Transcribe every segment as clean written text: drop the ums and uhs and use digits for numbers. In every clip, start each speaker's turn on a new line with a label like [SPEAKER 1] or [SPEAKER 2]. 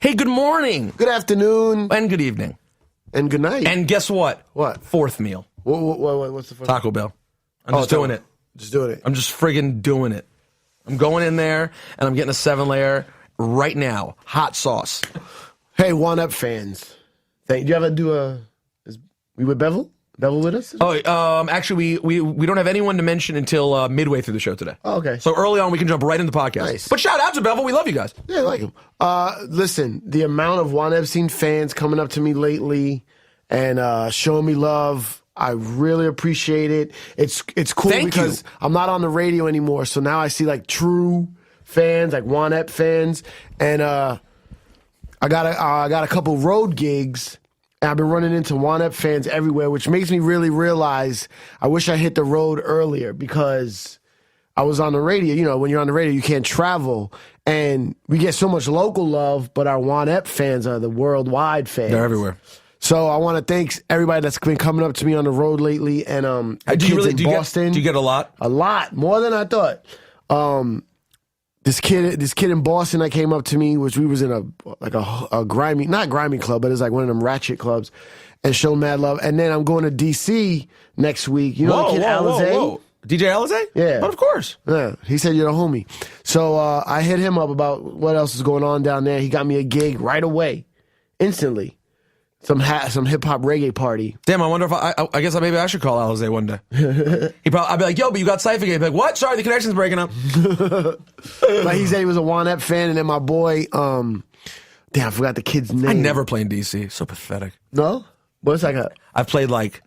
[SPEAKER 1] Hey, good morning.
[SPEAKER 2] Good afternoon.
[SPEAKER 1] And good evening.
[SPEAKER 2] And good night.
[SPEAKER 1] And guess what?
[SPEAKER 2] What?
[SPEAKER 1] Fourth meal.
[SPEAKER 2] What's the first?
[SPEAKER 1] Taco Bell. I'm just doing it.
[SPEAKER 2] Just doing it.
[SPEAKER 1] I'm just friggin' doing it. I'm going in there, and I'm getting a 7-layer right now. Hot sauce.
[SPEAKER 2] Hey, Juan Epstein fans. Do you ever do we with Bevel? Bevel with us?
[SPEAKER 1] Oh, actually, we don't have anyone to mention until midway through the show today.
[SPEAKER 2] Oh, okay.
[SPEAKER 1] So early on, we can jump right into the podcast.
[SPEAKER 2] Nice.
[SPEAKER 1] But shout out to Bevel. We love you guys.
[SPEAKER 2] Yeah, I like him. Listen, the amount of Juan Epstein fans coming up to me lately and showing me love, I really appreciate it. It's cool because I'm not on the radio anymore, so now I see like true fans, like Juan Ep fans, and I got a couple road gigs. And I've been running into Juan Ep fans everywhere, which makes me really realize I wish I hit the road earlier because I was on the radio. You know, when you're on the radio, you can't travel. And we get so much local love, but our Juan Ep fans are the worldwide fans.
[SPEAKER 1] They're everywhere. So
[SPEAKER 2] I want to thank everybody that's been coming up to me on the road lately. And
[SPEAKER 1] do you really,
[SPEAKER 2] Boston.
[SPEAKER 1] Do you get a lot?
[SPEAKER 2] A lot. More than I thought. This kid in Boston that came up to me, which we was in a grimy, not grimy club, but it's like one of them ratchet clubs, and showed mad love. And then I'm going to D.C. next week. You know the kid Alizé?
[SPEAKER 1] DJ Alizé?
[SPEAKER 2] Yeah.
[SPEAKER 1] But of course.
[SPEAKER 2] Yeah. He said you're the homie. So I hit him up about what else is going on down there. He got me a gig right away, instantly. Some hip hop reggae party.
[SPEAKER 1] Damn, I wonder if I guess maybe I should call Alizé one day. I'd be like, yo, but you got Cipha again. He'd be like, what? Sorry, the connection's breaking up.
[SPEAKER 2] But he said he was a Juan Ep fan, and then my boy, damn, I forgot the kid's name.
[SPEAKER 1] I never played in DC. So pathetic.
[SPEAKER 2] No? What's that got?
[SPEAKER 1] I've played like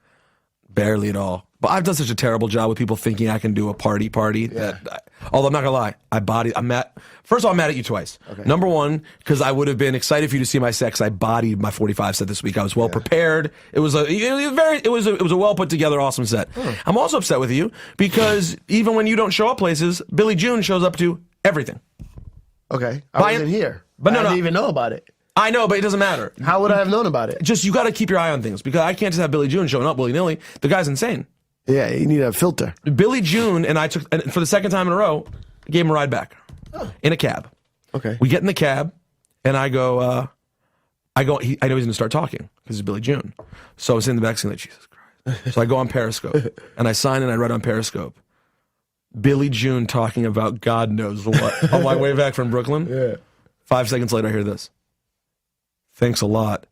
[SPEAKER 1] barely at all. But I've done such a terrible job with people thinking I can do a party that, although I'm not gonna lie, first of all, I'm mad at you twice. Okay. Number one, because I would have been excited for you to see my set, because I bodied my 45 set this week. I was well prepared. It was a well put together, awesome set. I'm also upset with you because even when you don't show up places, Billy June shows up to everything.
[SPEAKER 2] Okay, I wasn't here, but I didn't even know about it.
[SPEAKER 1] I know, but it doesn't matter.
[SPEAKER 2] How would I have known about it?
[SPEAKER 1] Just, you got to keep your eye on things, because I can't just have Billy June showing up willy-nilly. The guy's insane.
[SPEAKER 2] Yeah, you need a filter.
[SPEAKER 1] Billy June and I took, for the second time in a row, gave him a ride back in a cab.
[SPEAKER 2] Okay.
[SPEAKER 1] We get in the cab, and I know he's going to start talking because it's Billy June. So I was in the back saying, like, Jesus Christ. So I go on Periscope, and I sign and I read on Periscope, Billy June talking about God knows what on my way back from Brooklyn.
[SPEAKER 2] Yeah.
[SPEAKER 1] 5 seconds later, I hear this. Thanks a lot.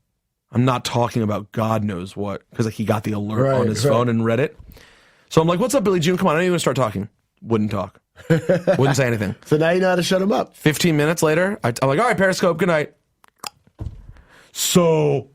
[SPEAKER 1] I'm not talking about God knows what, because he got the alert on his phone and read it. So I'm like, what's up, Billy June? Come on, I need to start talking. Wouldn't talk. Wouldn't say anything.
[SPEAKER 2] So now you know how to shut him up.
[SPEAKER 1] 15 minutes later, I'm like, all right, Periscope, good night. So,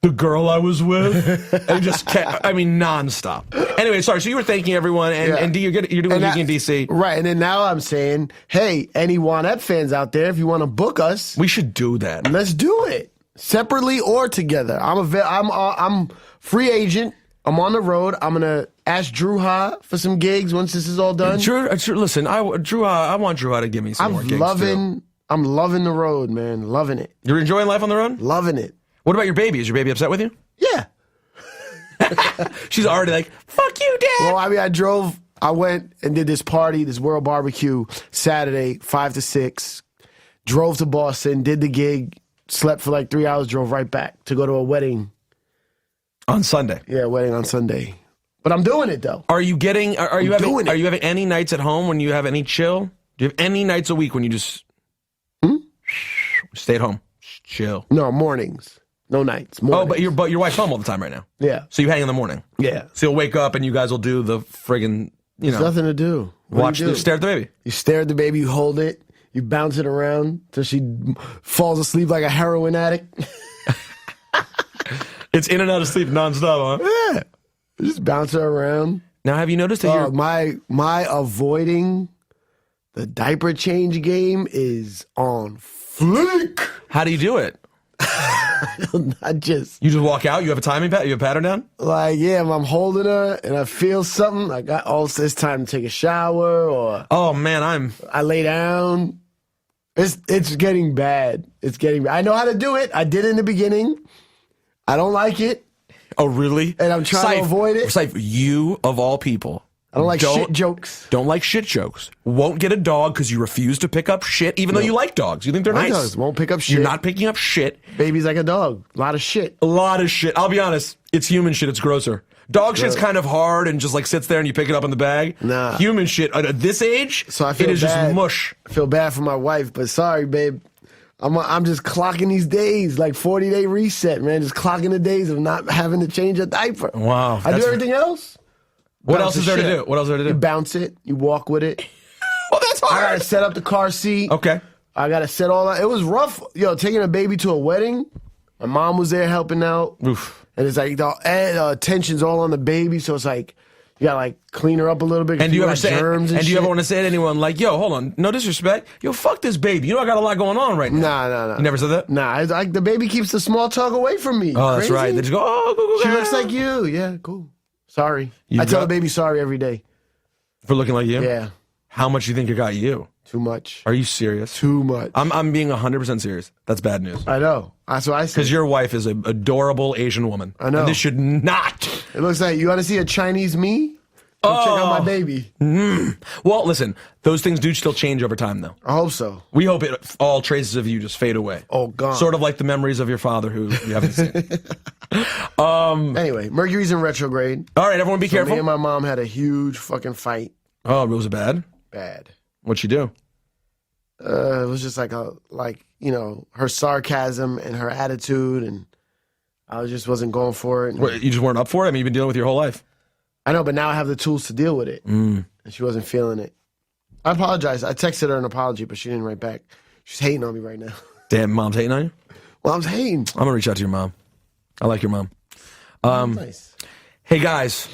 [SPEAKER 1] the girl I was with, and just kept, nonstop. Anyway, sorry, so you were thanking everyone, and you're doing a gig in D.C.
[SPEAKER 2] Right, and then now I'm saying, hey, any Juan Ep fans out there, if you want to book us.
[SPEAKER 1] We should do that.
[SPEAKER 2] Let's do it. Separately or together. I'm free agent. I'm on the road. I'm gonna ask Drew Ha for some gigs once this is all done.
[SPEAKER 1] Drew, listen, I want Drew Ha to give me some more gigs too.
[SPEAKER 2] I'm loving the road, man. Loving it.
[SPEAKER 1] You're enjoying life on the road?
[SPEAKER 2] Loving it.
[SPEAKER 1] What about your baby? Is your baby upset with you?
[SPEAKER 2] Yeah.
[SPEAKER 1] She's already like, fuck you, Dad.
[SPEAKER 2] Well, I went and did this party, this World Barbecue, Saturday, 5 to 6. Drove to Boston, did the gig. Slept for like 3 hours, drove right back to go to a wedding.
[SPEAKER 1] On Sunday?
[SPEAKER 2] Yeah, wedding on Sunday. But I'm doing it, though.
[SPEAKER 1] Are you having any nights at home when you have any chill? Do you have any nights a week when you just stay at home, chill?
[SPEAKER 2] No, mornings. No nights. Mornings.
[SPEAKER 1] Oh, but your wife's home all the time right now.
[SPEAKER 2] Yeah.
[SPEAKER 1] So you hang in the morning.
[SPEAKER 2] Yeah.
[SPEAKER 1] So you'll wake up and you guys will do the friggin',
[SPEAKER 2] There's nothing to do.
[SPEAKER 1] Stare at the baby.
[SPEAKER 2] You stare at the baby, you hold it. You bounce it around till she falls asleep like a heroin addict.
[SPEAKER 1] It's in and out of sleep nonstop, huh?
[SPEAKER 2] Yeah. Just bounce her around.
[SPEAKER 1] Now, have you noticed that
[SPEAKER 2] my avoiding the diaper change game is on fleek.
[SPEAKER 1] How do you do it?
[SPEAKER 2] You just
[SPEAKER 1] walk out? You have a timing pattern? You have a pattern down?
[SPEAKER 2] Like, yeah, I'm holding her and I feel something. I got it's time to take a shower or
[SPEAKER 1] oh man,
[SPEAKER 2] I lay down. It's getting bad. I know how to do it. I did it in the beginning. I don't like it.
[SPEAKER 1] Oh really?
[SPEAKER 2] And I'm trying to avoid it.
[SPEAKER 1] Ciph, you of all people
[SPEAKER 2] I don't like shit jokes.
[SPEAKER 1] Don't like shit jokes. Won't get a dog because you refuse to pick up shit, even though you like dogs. You think they're nice.
[SPEAKER 2] Dogs won't pick up shit.
[SPEAKER 1] You're not picking up shit.
[SPEAKER 2] Baby's like a dog. A lot of shit.
[SPEAKER 1] A lot of shit. I'll be honest. It's human shit. It's grosser. Dog shit's kind of hard and just like sits there and you pick it up in the bag.
[SPEAKER 2] Nah.
[SPEAKER 1] Human shit at this age,
[SPEAKER 2] So I feel
[SPEAKER 1] it is
[SPEAKER 2] bad.
[SPEAKER 1] just mush.
[SPEAKER 2] I feel bad for my wife, but sorry, babe. I'm just clocking these days, like 40-day reset, man. Just clocking the days of not having to change a diaper.
[SPEAKER 1] Wow.
[SPEAKER 2] I do everything else.
[SPEAKER 1] What else is there to do? What else is there to do?
[SPEAKER 2] You bounce it. You walk with it.
[SPEAKER 1] Oh, that's hard.
[SPEAKER 2] I gotta set up the car seat.
[SPEAKER 1] Okay.
[SPEAKER 2] I gotta set all that. It was rough, taking a baby to a wedding. My mom was there helping out.
[SPEAKER 1] Oof.
[SPEAKER 2] And it's like the attention's all on the baby, so it's like you gotta like clean her up a little bit.
[SPEAKER 1] And do you ever say?
[SPEAKER 2] germs
[SPEAKER 1] And do you
[SPEAKER 2] shit.
[SPEAKER 1] ever want to say to anyone like, "Yo, hold on, no disrespect, yo, fuck this baby. You know I got a lot going on right now."
[SPEAKER 2] Nah.
[SPEAKER 1] You never said that?
[SPEAKER 2] Nah, it's like the baby keeps the small talk away from me.
[SPEAKER 1] Oh, that's
[SPEAKER 2] Crazy?
[SPEAKER 1] right. They just go, "Oh, go,
[SPEAKER 2] She looks like you. Yeah, cool. Sorry. I tell the baby sorry every day.
[SPEAKER 1] for looking like you."
[SPEAKER 2] Yeah,
[SPEAKER 1] How much do you think it got you?
[SPEAKER 2] too much.
[SPEAKER 1] Are you serious?
[SPEAKER 2] Too much.
[SPEAKER 1] I'm being 100% serious. That's bad news.
[SPEAKER 2] I know. That's what I said.
[SPEAKER 1] Because your wife is an adorable Asian woman.
[SPEAKER 2] I know.
[SPEAKER 1] And this should not.
[SPEAKER 2] It looks like you want to see a Chinese me? Go check out my baby.
[SPEAKER 1] Well, listen, those things do still change over time, though.
[SPEAKER 2] I hope so.
[SPEAKER 1] We hope all traces of you just fade away.
[SPEAKER 2] Oh, God.
[SPEAKER 1] Sort of like the memories of your father who you haven't seen.
[SPEAKER 2] Anyway, Mercury's in retrograde.
[SPEAKER 1] All right, everyone be careful.
[SPEAKER 2] Me and my mom had a huge fucking fight.
[SPEAKER 1] Oh, it was bad?
[SPEAKER 2] Bad.
[SPEAKER 1] What'd she do?
[SPEAKER 2] It was just like her sarcasm and her attitude, and I just wasn't going for it.
[SPEAKER 1] What, you just weren't up for it? I mean, you've been dealing with your whole life.
[SPEAKER 2] I know, but now I have the tools to deal with it. And she wasn't feeling it. I apologize. I texted her an apology, but she didn't write back. She's hating on me right now.
[SPEAKER 1] Damn, mom's hating on you?
[SPEAKER 2] Mom's hating.
[SPEAKER 1] I'm going to reach out to your mom. I like your mom.
[SPEAKER 2] Nice.
[SPEAKER 1] Hey, guys.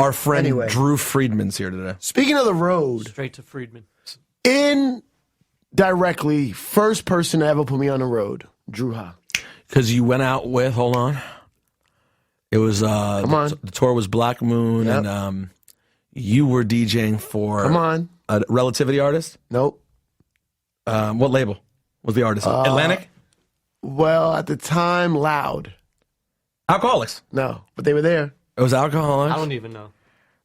[SPEAKER 1] Our friend
[SPEAKER 2] Anyway.
[SPEAKER 1] Drew Friedman's here today.
[SPEAKER 2] Speaking of the road,
[SPEAKER 3] Straight to Friedman.
[SPEAKER 2] indirectly, first person to ever put me on the road, Drew Ha.
[SPEAKER 1] Because you went out with, hold on. It was, the tour was Black Moon,
[SPEAKER 2] Yep.
[SPEAKER 1] and you were DJing for
[SPEAKER 2] Come on.
[SPEAKER 1] a Relativity artist.
[SPEAKER 2] Nope.
[SPEAKER 1] What label was the artist? Atlantic?
[SPEAKER 2] Well, at the time, Loud.
[SPEAKER 1] Alcoholics.
[SPEAKER 2] No, but they were there.
[SPEAKER 1] It was Alcoholics.
[SPEAKER 3] I don't even know.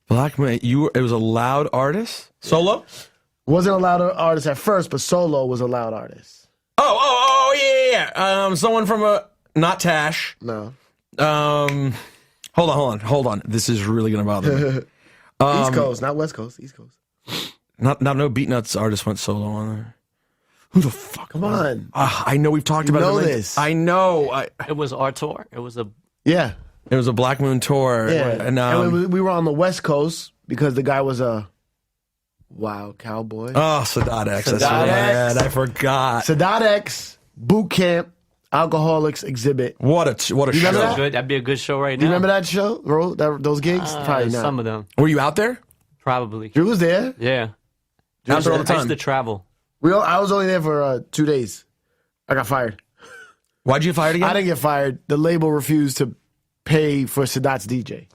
[SPEAKER 1] Black Moon. It was a Loud artist? Solo?
[SPEAKER 2] Wasn't a Loud artist at first, but Solo was a Loud artist.
[SPEAKER 1] Yeah. Someone from not Tash.
[SPEAKER 2] No.
[SPEAKER 1] Hold on. This is really gonna bother me.
[SPEAKER 2] East Coast, not West Coast. East Coast.
[SPEAKER 1] Not no Beatnuts artist went solo on there. Who the fuck?
[SPEAKER 2] Come on.
[SPEAKER 1] I know we've talked about
[SPEAKER 2] know
[SPEAKER 1] it.
[SPEAKER 2] this.
[SPEAKER 1] I know.
[SPEAKER 3] It was our tour. It was a
[SPEAKER 2] Yeah.
[SPEAKER 1] It was a Black Moon tour.
[SPEAKER 2] Yeah.
[SPEAKER 1] And,
[SPEAKER 2] we were on the West Coast because the guy was a wild cowboy.
[SPEAKER 1] Sadat X. That's
[SPEAKER 2] Sadat
[SPEAKER 1] right.
[SPEAKER 2] X.
[SPEAKER 1] I forgot.
[SPEAKER 2] Sadat X, Boot Camp, Alcoholics Exhibit.
[SPEAKER 1] What a show.
[SPEAKER 2] remember that?
[SPEAKER 3] good. That'd be a good show right
[SPEAKER 2] Do
[SPEAKER 3] now.
[SPEAKER 2] you remember that show, bro? Those gigs? Probably not.
[SPEAKER 3] Some of them,
[SPEAKER 1] Were you out there?
[SPEAKER 3] probably.
[SPEAKER 2] Drew was there.
[SPEAKER 3] Yeah.
[SPEAKER 1] Out there all the
[SPEAKER 3] I used
[SPEAKER 1] time.
[SPEAKER 3] to travel.
[SPEAKER 2] I was only there for 2 days. I got fired.
[SPEAKER 1] Why'd you get fired again?
[SPEAKER 2] I didn't get fired. The label refused to pay for Sadat's DJ.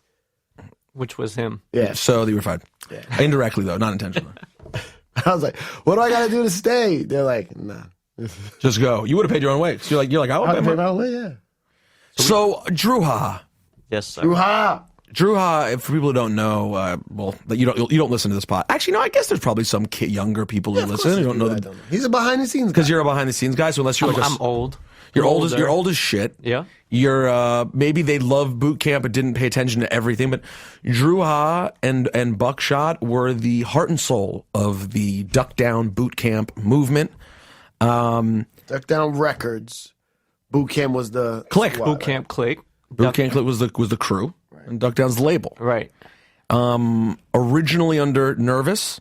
[SPEAKER 3] Which was him.
[SPEAKER 2] Yeah.
[SPEAKER 1] So you were fired. Yeah. Indirectly though, not intentionally.
[SPEAKER 2] I was like, what do I got to do to stay? They're like, nah.
[SPEAKER 1] Just go. You would have paid your own way. So you're like, I would
[SPEAKER 2] I
[SPEAKER 1] pay
[SPEAKER 2] pay
[SPEAKER 1] my.
[SPEAKER 2] my way, yeah.
[SPEAKER 1] So Drew Ha.
[SPEAKER 3] Yes, sir.
[SPEAKER 2] Drew Ha.
[SPEAKER 1] Drew Ha, for people who don't know, you don't listen to this pod. Actually, no, I guess there's probably some younger people who listen who don't know the,
[SPEAKER 2] He's a behind the scenes guy.
[SPEAKER 1] because you're a behind the scenes guy. So unless you're like
[SPEAKER 3] I'm old.
[SPEAKER 1] you're
[SPEAKER 3] I'm
[SPEAKER 1] old as shit.
[SPEAKER 3] Yeah.
[SPEAKER 1] You're maybe they love boot camp but didn't pay attention to everything. But Drew Ha and Buckshot were the heart and soul of the Duck Down boot camp movement.
[SPEAKER 2] Duck Down Records. Boot Camp was the
[SPEAKER 1] Click.
[SPEAKER 2] squad,
[SPEAKER 3] Boot Camp Click.
[SPEAKER 1] Boot camp was the crew, and Duck Down's the label.
[SPEAKER 3] Right.
[SPEAKER 1] Originally under Nervous.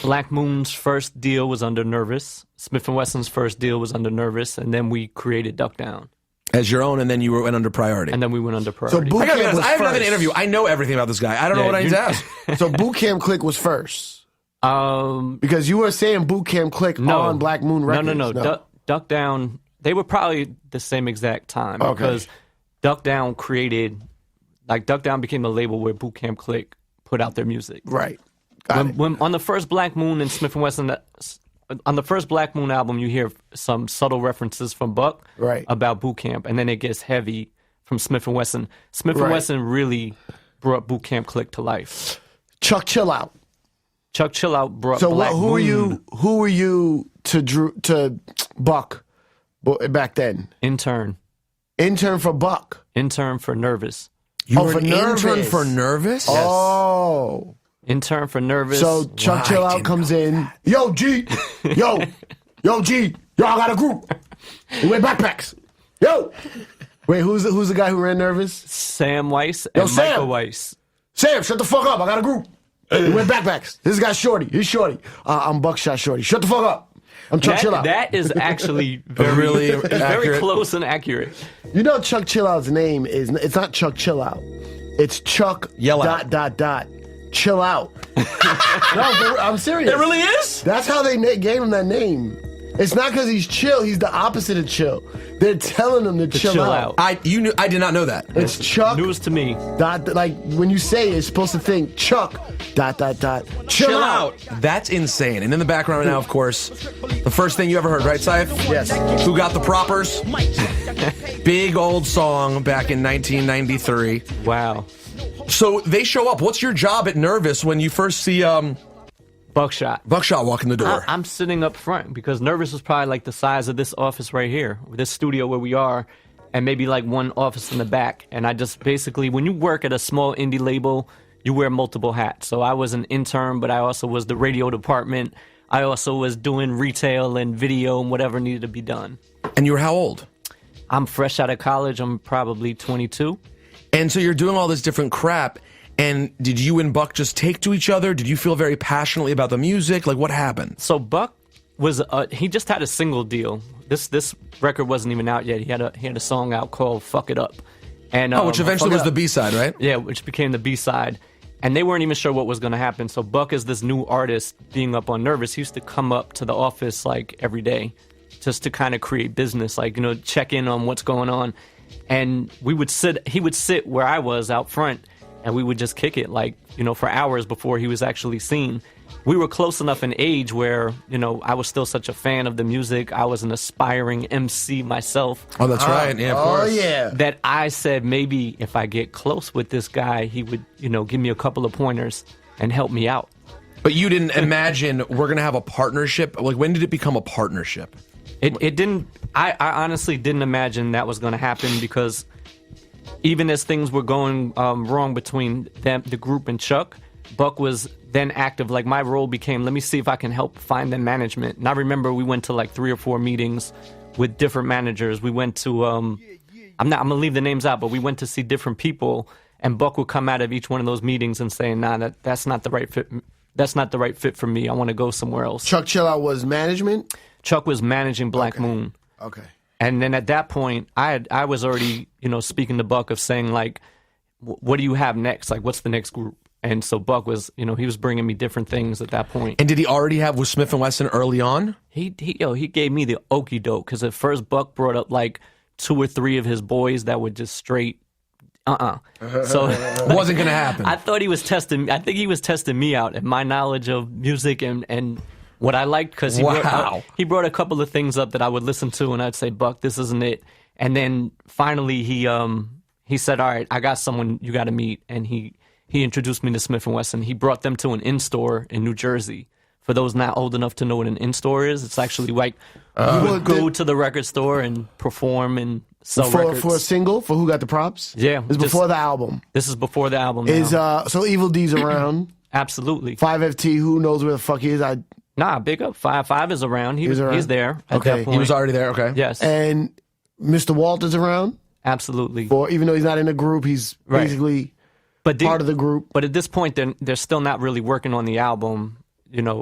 [SPEAKER 3] Black Moon's first deal was under Nervous. Smith & Wesson's first deal was under Nervous. And then we created Duck Down.
[SPEAKER 1] As your own, and then you went under Priority.
[SPEAKER 3] And then we went under Priority.
[SPEAKER 2] Boot
[SPEAKER 1] I gotta be
[SPEAKER 2] Camp
[SPEAKER 1] honest,
[SPEAKER 2] was
[SPEAKER 1] I haven't done an
[SPEAKER 2] first.
[SPEAKER 1] interview. I know everything about this guy. I don't know
[SPEAKER 3] Yeah,
[SPEAKER 1] what I need
[SPEAKER 3] you-
[SPEAKER 1] to ask.
[SPEAKER 2] So Boot Camp Click was first.
[SPEAKER 3] Um,
[SPEAKER 2] Because you were saying Boot Camp Click
[SPEAKER 3] no.
[SPEAKER 2] on Black Moon Records.
[SPEAKER 3] No. Duck Down, they were probably the same exact time.
[SPEAKER 2] Okay.
[SPEAKER 3] Because Duck Down Duck Down became a label where Boot Camp Click put out their music.
[SPEAKER 2] Right. Got it.
[SPEAKER 3] When on the first Black Moon and Smith & Wesson, on the first Black Moon album, you hear some subtle references from Buck
[SPEAKER 2] Right.
[SPEAKER 3] about Boot Camp, and then it gets heavy from Smith & Wesson. Smith &
[SPEAKER 2] Right.
[SPEAKER 3] Wesson really brought Boot Camp Click to life.
[SPEAKER 2] Chuck Chill Out.
[SPEAKER 3] Chuck Chill Out brought
[SPEAKER 2] So
[SPEAKER 3] Black
[SPEAKER 2] who
[SPEAKER 3] Moon.
[SPEAKER 2] were you to Buck back then?
[SPEAKER 3] Intern
[SPEAKER 2] For Buck.
[SPEAKER 3] Intern for Nervous.
[SPEAKER 1] You were
[SPEAKER 2] for
[SPEAKER 1] an intern
[SPEAKER 2] Nervous.
[SPEAKER 1] for Nervous?
[SPEAKER 2] Oh.
[SPEAKER 3] Intern for Nervous.
[SPEAKER 2] So Chuck Chill Out comes in. Yo, G. Yo, G. Yo, I got a group. We wear backpacks. Yo. Wait, who's the guy who ran Nervous?
[SPEAKER 3] Sam Weiss and
[SPEAKER 2] Sam.
[SPEAKER 3] Michael Weiss.
[SPEAKER 2] Sam, shut the fuck up. I got a group. We wear backpacks. This guy's Shorty. He's Shorty. I'm Buckshot Shorty. Shut the fuck up. I'm Chuck Chill Out.
[SPEAKER 3] That is actually very close and accurate.
[SPEAKER 2] You know Chuck Chill Out's name is, it's not Chuck Chill Out. It's Chuck
[SPEAKER 1] Yell out. ...
[SPEAKER 2] Chill Out. No, I'm serious.
[SPEAKER 1] It really is?
[SPEAKER 2] That's how they gave him that name. It's not because he's chill. He's the opposite of chill. They're telling him to chill out.
[SPEAKER 1] I did not know that.
[SPEAKER 2] It's Chuck.
[SPEAKER 3] News to me.
[SPEAKER 2] Like when you say it, it's supposed to think Chuck ... Chill out.
[SPEAKER 1] That's insane. And in the background right now, of course, the first thing you ever heard, right, Ciph?
[SPEAKER 2] Yes.
[SPEAKER 1] Who Got the Propers? Big old song back in 1993.
[SPEAKER 3] Wow.
[SPEAKER 1] So they show up. What's your job at Nervous when you first see
[SPEAKER 3] Buckshot
[SPEAKER 1] walk in the door?
[SPEAKER 3] I'm sitting up front because Nervous was probably like the size of this office right here, this studio where we are, and maybe like one office in the back. And I just basically, when you work at a small indie label, you wear multiple hats. So I was an intern, but I also was the radio department. I also was doing retail and video and whatever needed to be done.
[SPEAKER 1] And you were how old?
[SPEAKER 3] I'm fresh out of college. I'm probably 22.
[SPEAKER 1] And so you're doing all this different crap. And did you and Buck just take to each other? Did you feel very passionately about the music? Like, what happened?
[SPEAKER 3] So Buck was he just had a single deal. This record wasn't even out yet. He had a song out called "Fuck It Up," and
[SPEAKER 1] which eventually was the B-side, right?
[SPEAKER 3] Yeah, which became the B-side. And they weren't even sure what was going to happen. So Buck is this new artist being up on Nervous. He used to come up to the office like every day, just to kind of create business, like check in on what's going on. And he would sit where I was out front. And we would just kick it for hours before he was actually seen. We were close enough in age where, I was still such a fan of the music. I was an aspiring MC myself.
[SPEAKER 1] Oh, that's right. Yeah, of course.
[SPEAKER 2] Oh, yeah.
[SPEAKER 3] That I said maybe if I get close with this guy, he would, give me a couple of pointers and help me out.
[SPEAKER 1] But you didn't imagine we're going to have a partnership? Like, when did it become a partnership?
[SPEAKER 3] It didn't. I honestly didn't imagine that was going to happen because even as things were going wrong between the group and Chuck, Buck was then active. Like, my role became, let me see if I can help find the management. And I remember we went to like 3 or 4 meetings with different managers. We went to, I'm going to leave the names out, but we went to see different people. And Buck would come out of each one of those meetings and say, nah, that's not the right fit. That's not the right fit for me. I want to go somewhere else.
[SPEAKER 2] Chuck Chill Out was management?
[SPEAKER 3] Chuck was managing Black Moon.
[SPEAKER 2] Okay.
[SPEAKER 3] And then at that point, I was already, speaking to Buck of saying, like, what do you have next? Like, what's the next group? And so Buck was, he was bringing me different things at that point.
[SPEAKER 1] And did he already have with Smith & Wesson early on?
[SPEAKER 3] He gave me the okie doke because at first Buck brought up like 2 or 3 of his boys that would just straight, So
[SPEAKER 1] it wasn't going to happen.
[SPEAKER 3] I think he was testing me out and my knowledge of music and what I liked, because he brought a couple of things up that I would listen to, and I'd say, Buck, this isn't it. And then finally he said, all right, I got someone you got to meet. And he introduced me to Smith & Wesson. He brought them to an in-store in New Jersey. For those not old enough to know what an in-store is, it's actually like you would go to the record store and perform and sell records.
[SPEAKER 2] For a single? For Who Got the Props?
[SPEAKER 3] Yeah.
[SPEAKER 2] It's before the album.
[SPEAKER 3] This is before the album.
[SPEAKER 2] So Evil D's around?
[SPEAKER 3] Absolutely.
[SPEAKER 2] 5FT, who knows where the fuck he is?
[SPEAKER 3] Nah, big up. 5 is around. He's there at that point.
[SPEAKER 1] He was already there, okay.
[SPEAKER 3] Yes.
[SPEAKER 2] And Mr. Walter's around?
[SPEAKER 3] Absolutely.
[SPEAKER 2] Even though he's not in the group, he's basically part of the group.
[SPEAKER 3] But at this point, they're still not really working on the album,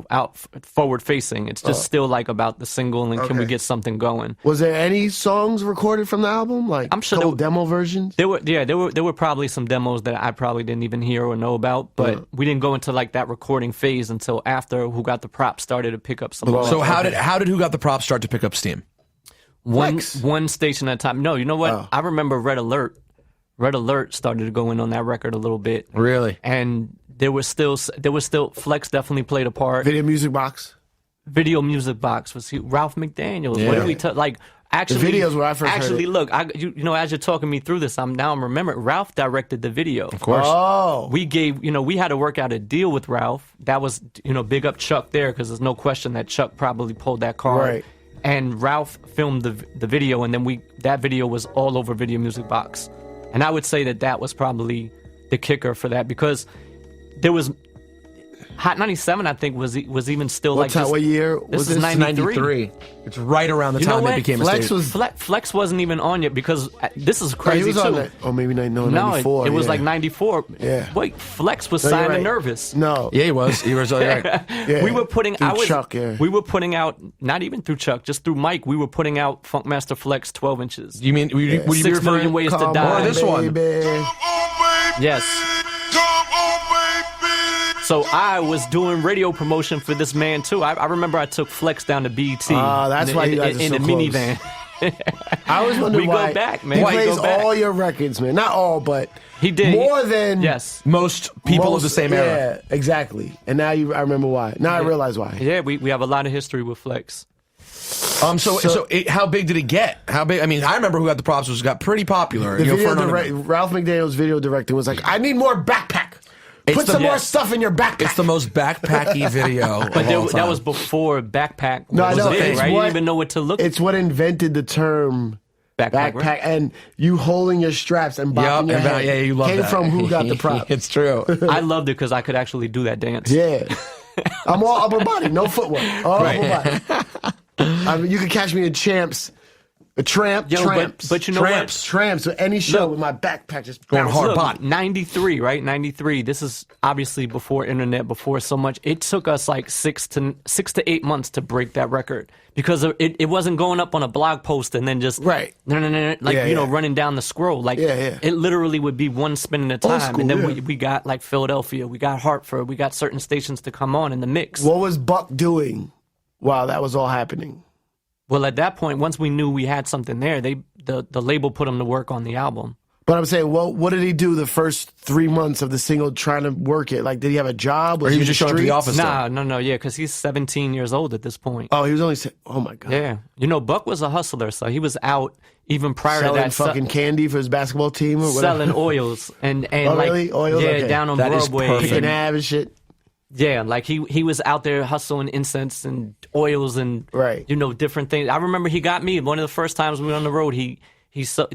[SPEAKER 3] out forward facing. It's just still like about the single and can we get something going.
[SPEAKER 2] Was there any songs recorded from the album? Like,
[SPEAKER 3] I'm sure
[SPEAKER 2] demo versions?
[SPEAKER 3] There were probably some demos that I probably didn't even hear or know about, but we didn't go into like that recording phase until after Who Got the Props started to pick up some.
[SPEAKER 1] So how did Who Got the Props start to pick up steam?
[SPEAKER 3] One station at a time. No, you know what? I remember Red Alert. Red Alert started to go in on that record a little bit.
[SPEAKER 1] Really?
[SPEAKER 3] And there was still Flex definitely played a part.
[SPEAKER 2] Video Music Box.
[SPEAKER 3] Video Music Box was Ralph McDaniels.
[SPEAKER 1] Yeah.
[SPEAKER 3] What did we like? Actually,
[SPEAKER 2] the videos where I first
[SPEAKER 3] actually,
[SPEAKER 2] heard it.
[SPEAKER 3] look, you know, as you're talking me through this, I'm remembering Ralph directed the video.
[SPEAKER 1] Of course.
[SPEAKER 2] Oh.
[SPEAKER 3] We had to work out a deal with Ralph. That was, big up Chuck there, because there's no question that Chuck probably pulled that card.
[SPEAKER 2] Right.
[SPEAKER 3] And Ralph filmed the video, and then that video was all over Video Music Box. And I would say that was probably the kicker for that, because there was Hot 97, I think, was even still
[SPEAKER 2] what year
[SPEAKER 3] this
[SPEAKER 2] was
[SPEAKER 3] is
[SPEAKER 2] this?
[SPEAKER 3] 93.
[SPEAKER 1] It's right around the time it became a state.
[SPEAKER 3] Flex wasn't even on yet, because this is
[SPEAKER 2] Oh,
[SPEAKER 3] crazy
[SPEAKER 2] he was
[SPEAKER 3] too.
[SPEAKER 2] on that. Oh, maybe 94.
[SPEAKER 3] It was
[SPEAKER 2] yeah.
[SPEAKER 3] like 94.
[SPEAKER 2] Yeah.
[SPEAKER 3] Wait, Flex was
[SPEAKER 2] No, you're
[SPEAKER 3] signed to
[SPEAKER 2] right.
[SPEAKER 3] Nervous.
[SPEAKER 2] No.
[SPEAKER 1] Yeah, he was. He was. Right.
[SPEAKER 2] Yeah.
[SPEAKER 3] We were putting
[SPEAKER 2] Chuck, yeah.
[SPEAKER 3] We were putting out, not even through Chuck, just through Mike. We were putting out Funkmaster Flex 12 inches.
[SPEAKER 1] You mean would you be
[SPEAKER 3] 6
[SPEAKER 1] referring
[SPEAKER 3] million ways to
[SPEAKER 2] Come
[SPEAKER 3] die.
[SPEAKER 1] Or this one?
[SPEAKER 2] baby.
[SPEAKER 3] Yes. So I was doing radio promotion for this man too. I remember I took Flex down to BT.
[SPEAKER 2] That's why you guys are
[SPEAKER 3] in
[SPEAKER 2] so
[SPEAKER 3] a
[SPEAKER 2] close.
[SPEAKER 3] minivan.
[SPEAKER 2] I was wondering
[SPEAKER 3] We
[SPEAKER 2] why.
[SPEAKER 3] go back, man.
[SPEAKER 2] He
[SPEAKER 3] We
[SPEAKER 2] plays
[SPEAKER 3] go back.
[SPEAKER 2] all your records, man. Not all, but
[SPEAKER 3] He did.
[SPEAKER 2] more than
[SPEAKER 3] Yes.
[SPEAKER 1] Most people of the same era.
[SPEAKER 2] Yeah, exactly. And now I remember why. Now I realize why.
[SPEAKER 3] Yeah, we have a lot of history with Flex.
[SPEAKER 1] How big did it get? How big? I mean, I remember who got the props was got pretty popular.
[SPEAKER 2] The video
[SPEAKER 1] for
[SPEAKER 2] Ralph McDaniel's video directing was like, I need more backpack. Put some more stuff in your backpack.
[SPEAKER 1] It's the most backpacky video.
[SPEAKER 3] But
[SPEAKER 1] of all
[SPEAKER 3] that
[SPEAKER 1] time.
[SPEAKER 3] was before backpack.
[SPEAKER 2] No, I
[SPEAKER 3] was
[SPEAKER 2] know.
[SPEAKER 3] a thing,
[SPEAKER 2] It's
[SPEAKER 3] right? You
[SPEAKER 2] what-
[SPEAKER 3] didn't even know what to look.
[SPEAKER 2] It's what invented the term
[SPEAKER 3] Backpack,
[SPEAKER 2] backpack,
[SPEAKER 3] right?
[SPEAKER 2] and you holding your straps and bopping your head.
[SPEAKER 1] Yeah, you love
[SPEAKER 2] came
[SPEAKER 1] that.
[SPEAKER 2] from who got the prop.
[SPEAKER 1] It's true.
[SPEAKER 3] I loved it because I could actually do that dance.
[SPEAKER 2] Yeah. I'm all upper body, no footwork. All upper body. I mean, you could catch me in Tramps. Tramps.
[SPEAKER 3] but you know what?
[SPEAKER 2] Tramps with any show with my backpack just
[SPEAKER 1] Going
[SPEAKER 2] bouncing.
[SPEAKER 1] hard body.
[SPEAKER 3] 93, right? 93. This is obviously before internet, before so much. It took us like 6 to 8 months to break that record because it wasn't going up on a blog post and then just
[SPEAKER 2] Right.
[SPEAKER 3] running down the scroll. Like it literally would be one spin at a time,
[SPEAKER 2] school,
[SPEAKER 3] and then
[SPEAKER 2] yeah.
[SPEAKER 3] we got like Philadelphia, we got Hartford, we got certain stations to come on in the mix.
[SPEAKER 2] What was Buck doing while that was all happening?
[SPEAKER 3] Well, at that point, once we knew we had something there, the label put him to work on the album.
[SPEAKER 2] But I'm saying, well, what did he do the first 3 months of the single trying to work it? Like, did he have a job?
[SPEAKER 1] Or he
[SPEAKER 2] he
[SPEAKER 1] was
[SPEAKER 2] in
[SPEAKER 1] just showing up to the
[SPEAKER 2] streets?
[SPEAKER 1] office?
[SPEAKER 3] Yeah, because he's 17 years old at this point.
[SPEAKER 2] Oh, he was only, oh my God.
[SPEAKER 3] Yeah. Buck was a hustler, so he was out even prior
[SPEAKER 2] Selling
[SPEAKER 3] to that.
[SPEAKER 2] fucking candy for his basketball team or whatever.
[SPEAKER 3] Selling oils and
[SPEAKER 2] Oh,
[SPEAKER 3] like,
[SPEAKER 2] really? Oils?
[SPEAKER 3] yeah,
[SPEAKER 2] Okay.
[SPEAKER 3] down on
[SPEAKER 1] That is
[SPEAKER 3] Broadway.
[SPEAKER 1] perfect.
[SPEAKER 2] Picking
[SPEAKER 3] And,
[SPEAKER 2] ab and shit.
[SPEAKER 3] yeah, like he was out there hustling incense and oils and
[SPEAKER 2] Right.
[SPEAKER 3] different things. I remember he got me one of the first times we were on the road. He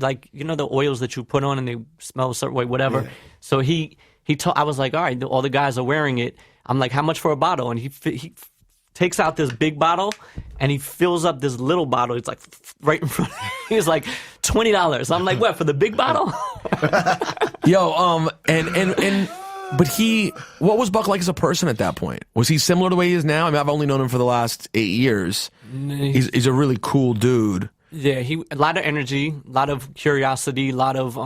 [SPEAKER 3] like the oils that you put on and they smell a certain way, whatever.
[SPEAKER 2] Yeah.
[SPEAKER 3] So I was like, all right, all the guys are wearing it. I'm like, how much for a bottle? And he takes out this big bottle and he fills up this little bottle. It's like right in front. He's like $20. I'm like, what, for the big bottle?
[SPEAKER 1] Yo, but what was Buck like as a person at that point? Was he similar to the way he is now? I mean, I've only known him for the last 8 years. He's a really cool dude.
[SPEAKER 3] Yeah, a lot of energy, a lot of curiosity, a lot of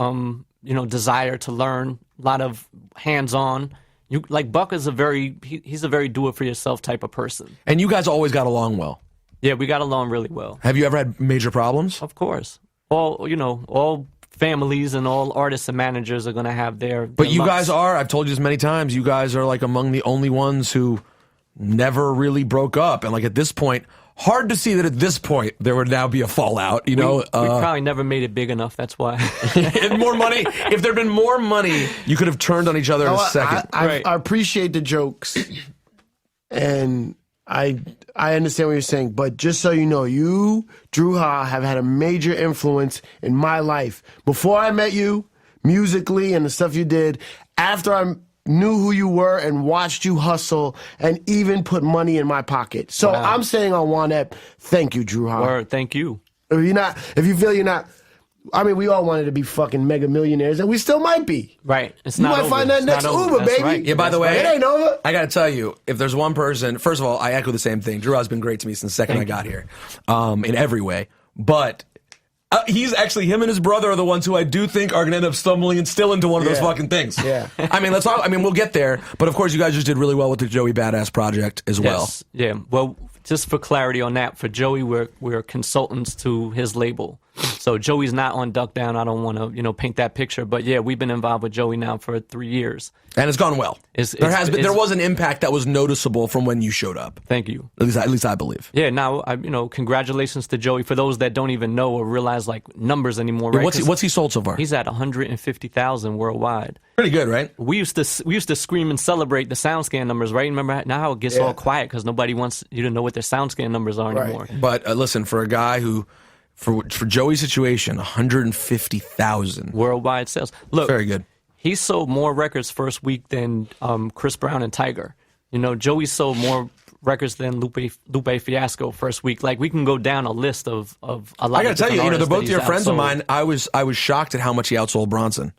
[SPEAKER 3] desire to learn, a lot of hands-on. Buck is he's a very do-it-for-yourself type of person.
[SPEAKER 1] And you guys always got along well.
[SPEAKER 3] Yeah, we got along really well.
[SPEAKER 1] Have you ever had major problems?
[SPEAKER 3] Of course. All families and all artists and managers are going to have their
[SPEAKER 1] But you
[SPEAKER 3] lumps.
[SPEAKER 1] guys are, I've told you this many times, you guys are like among the only ones who never really broke up. And like at this point, hard to see that at this point there would now be a fallout,
[SPEAKER 3] We probably never made it big enough, that's why.
[SPEAKER 1] more money. If there'd been more money, you could have turned on each other in a second.
[SPEAKER 3] Right.
[SPEAKER 2] I appreciate the jokes, and I understand what you're saying, but just so you know, you, Drew Ha, have had a major influence in my life. Before I met you, musically and the stuff you did, after I knew who you were and watched you hustle and even put money in my pocket. So
[SPEAKER 3] Wow.
[SPEAKER 2] I'm saying on Juan Ep, thank you, Drew Ha.
[SPEAKER 3] Word, thank you.
[SPEAKER 2] If you feel you're not, I mean, we all wanted to be fucking mega millionaires, and we still might be.
[SPEAKER 3] Right. It's
[SPEAKER 2] You
[SPEAKER 3] not
[SPEAKER 2] might
[SPEAKER 3] over.
[SPEAKER 2] find that
[SPEAKER 3] It's
[SPEAKER 2] next
[SPEAKER 3] not over.
[SPEAKER 2] Uber,
[SPEAKER 3] That's
[SPEAKER 2] baby.
[SPEAKER 3] right.
[SPEAKER 1] Yeah, by the way,
[SPEAKER 2] It ain't over.
[SPEAKER 1] I got to tell you, if there's one person, first of all, I echo the same thing. Drew has been great to me since the second I got here, in every way. But him and his brother are the ones who I do think are going to end up stumbling and still into one of those
[SPEAKER 2] Yeah.
[SPEAKER 1] fucking things.
[SPEAKER 2] Yeah.
[SPEAKER 1] I mean, we'll get there. But of course, you guys just did really well with the Joey Badass project as well.
[SPEAKER 3] Yes. Yeah. Well, just for clarity on that, for Joey, we're consultants to his label. So Joey's not on Duck Down. I don't want to, paint that picture. But yeah, we've been involved with Joey now for 3 years.
[SPEAKER 1] And it's gone well. There was an impact that was noticeable from when you showed up.
[SPEAKER 3] Thank you.
[SPEAKER 1] At least I believe.
[SPEAKER 3] Yeah, now, congratulations to Joey. For those that don't even know or realize, like, numbers anymore, right?
[SPEAKER 1] What's he sold so far?
[SPEAKER 3] He's at 150,000 worldwide.
[SPEAKER 1] Pretty good, right?
[SPEAKER 3] We used to scream and celebrate the SoundScan numbers, right? Remember now how it gets all quiet because nobody wants you to know what their SoundScan numbers are anymore.
[SPEAKER 1] But listen, for a guy who, for Joey's situation, 150,000
[SPEAKER 3] worldwide sales. Look,
[SPEAKER 1] very good.
[SPEAKER 3] He sold more records first week than Chris Brown and Tiger. Joey sold more records than Lupe Fiasco first week. Like, we can go down a list of a lot.
[SPEAKER 1] I gotta tell you, they're both dear friends of mine. I was shocked at how much he outsold Bronson.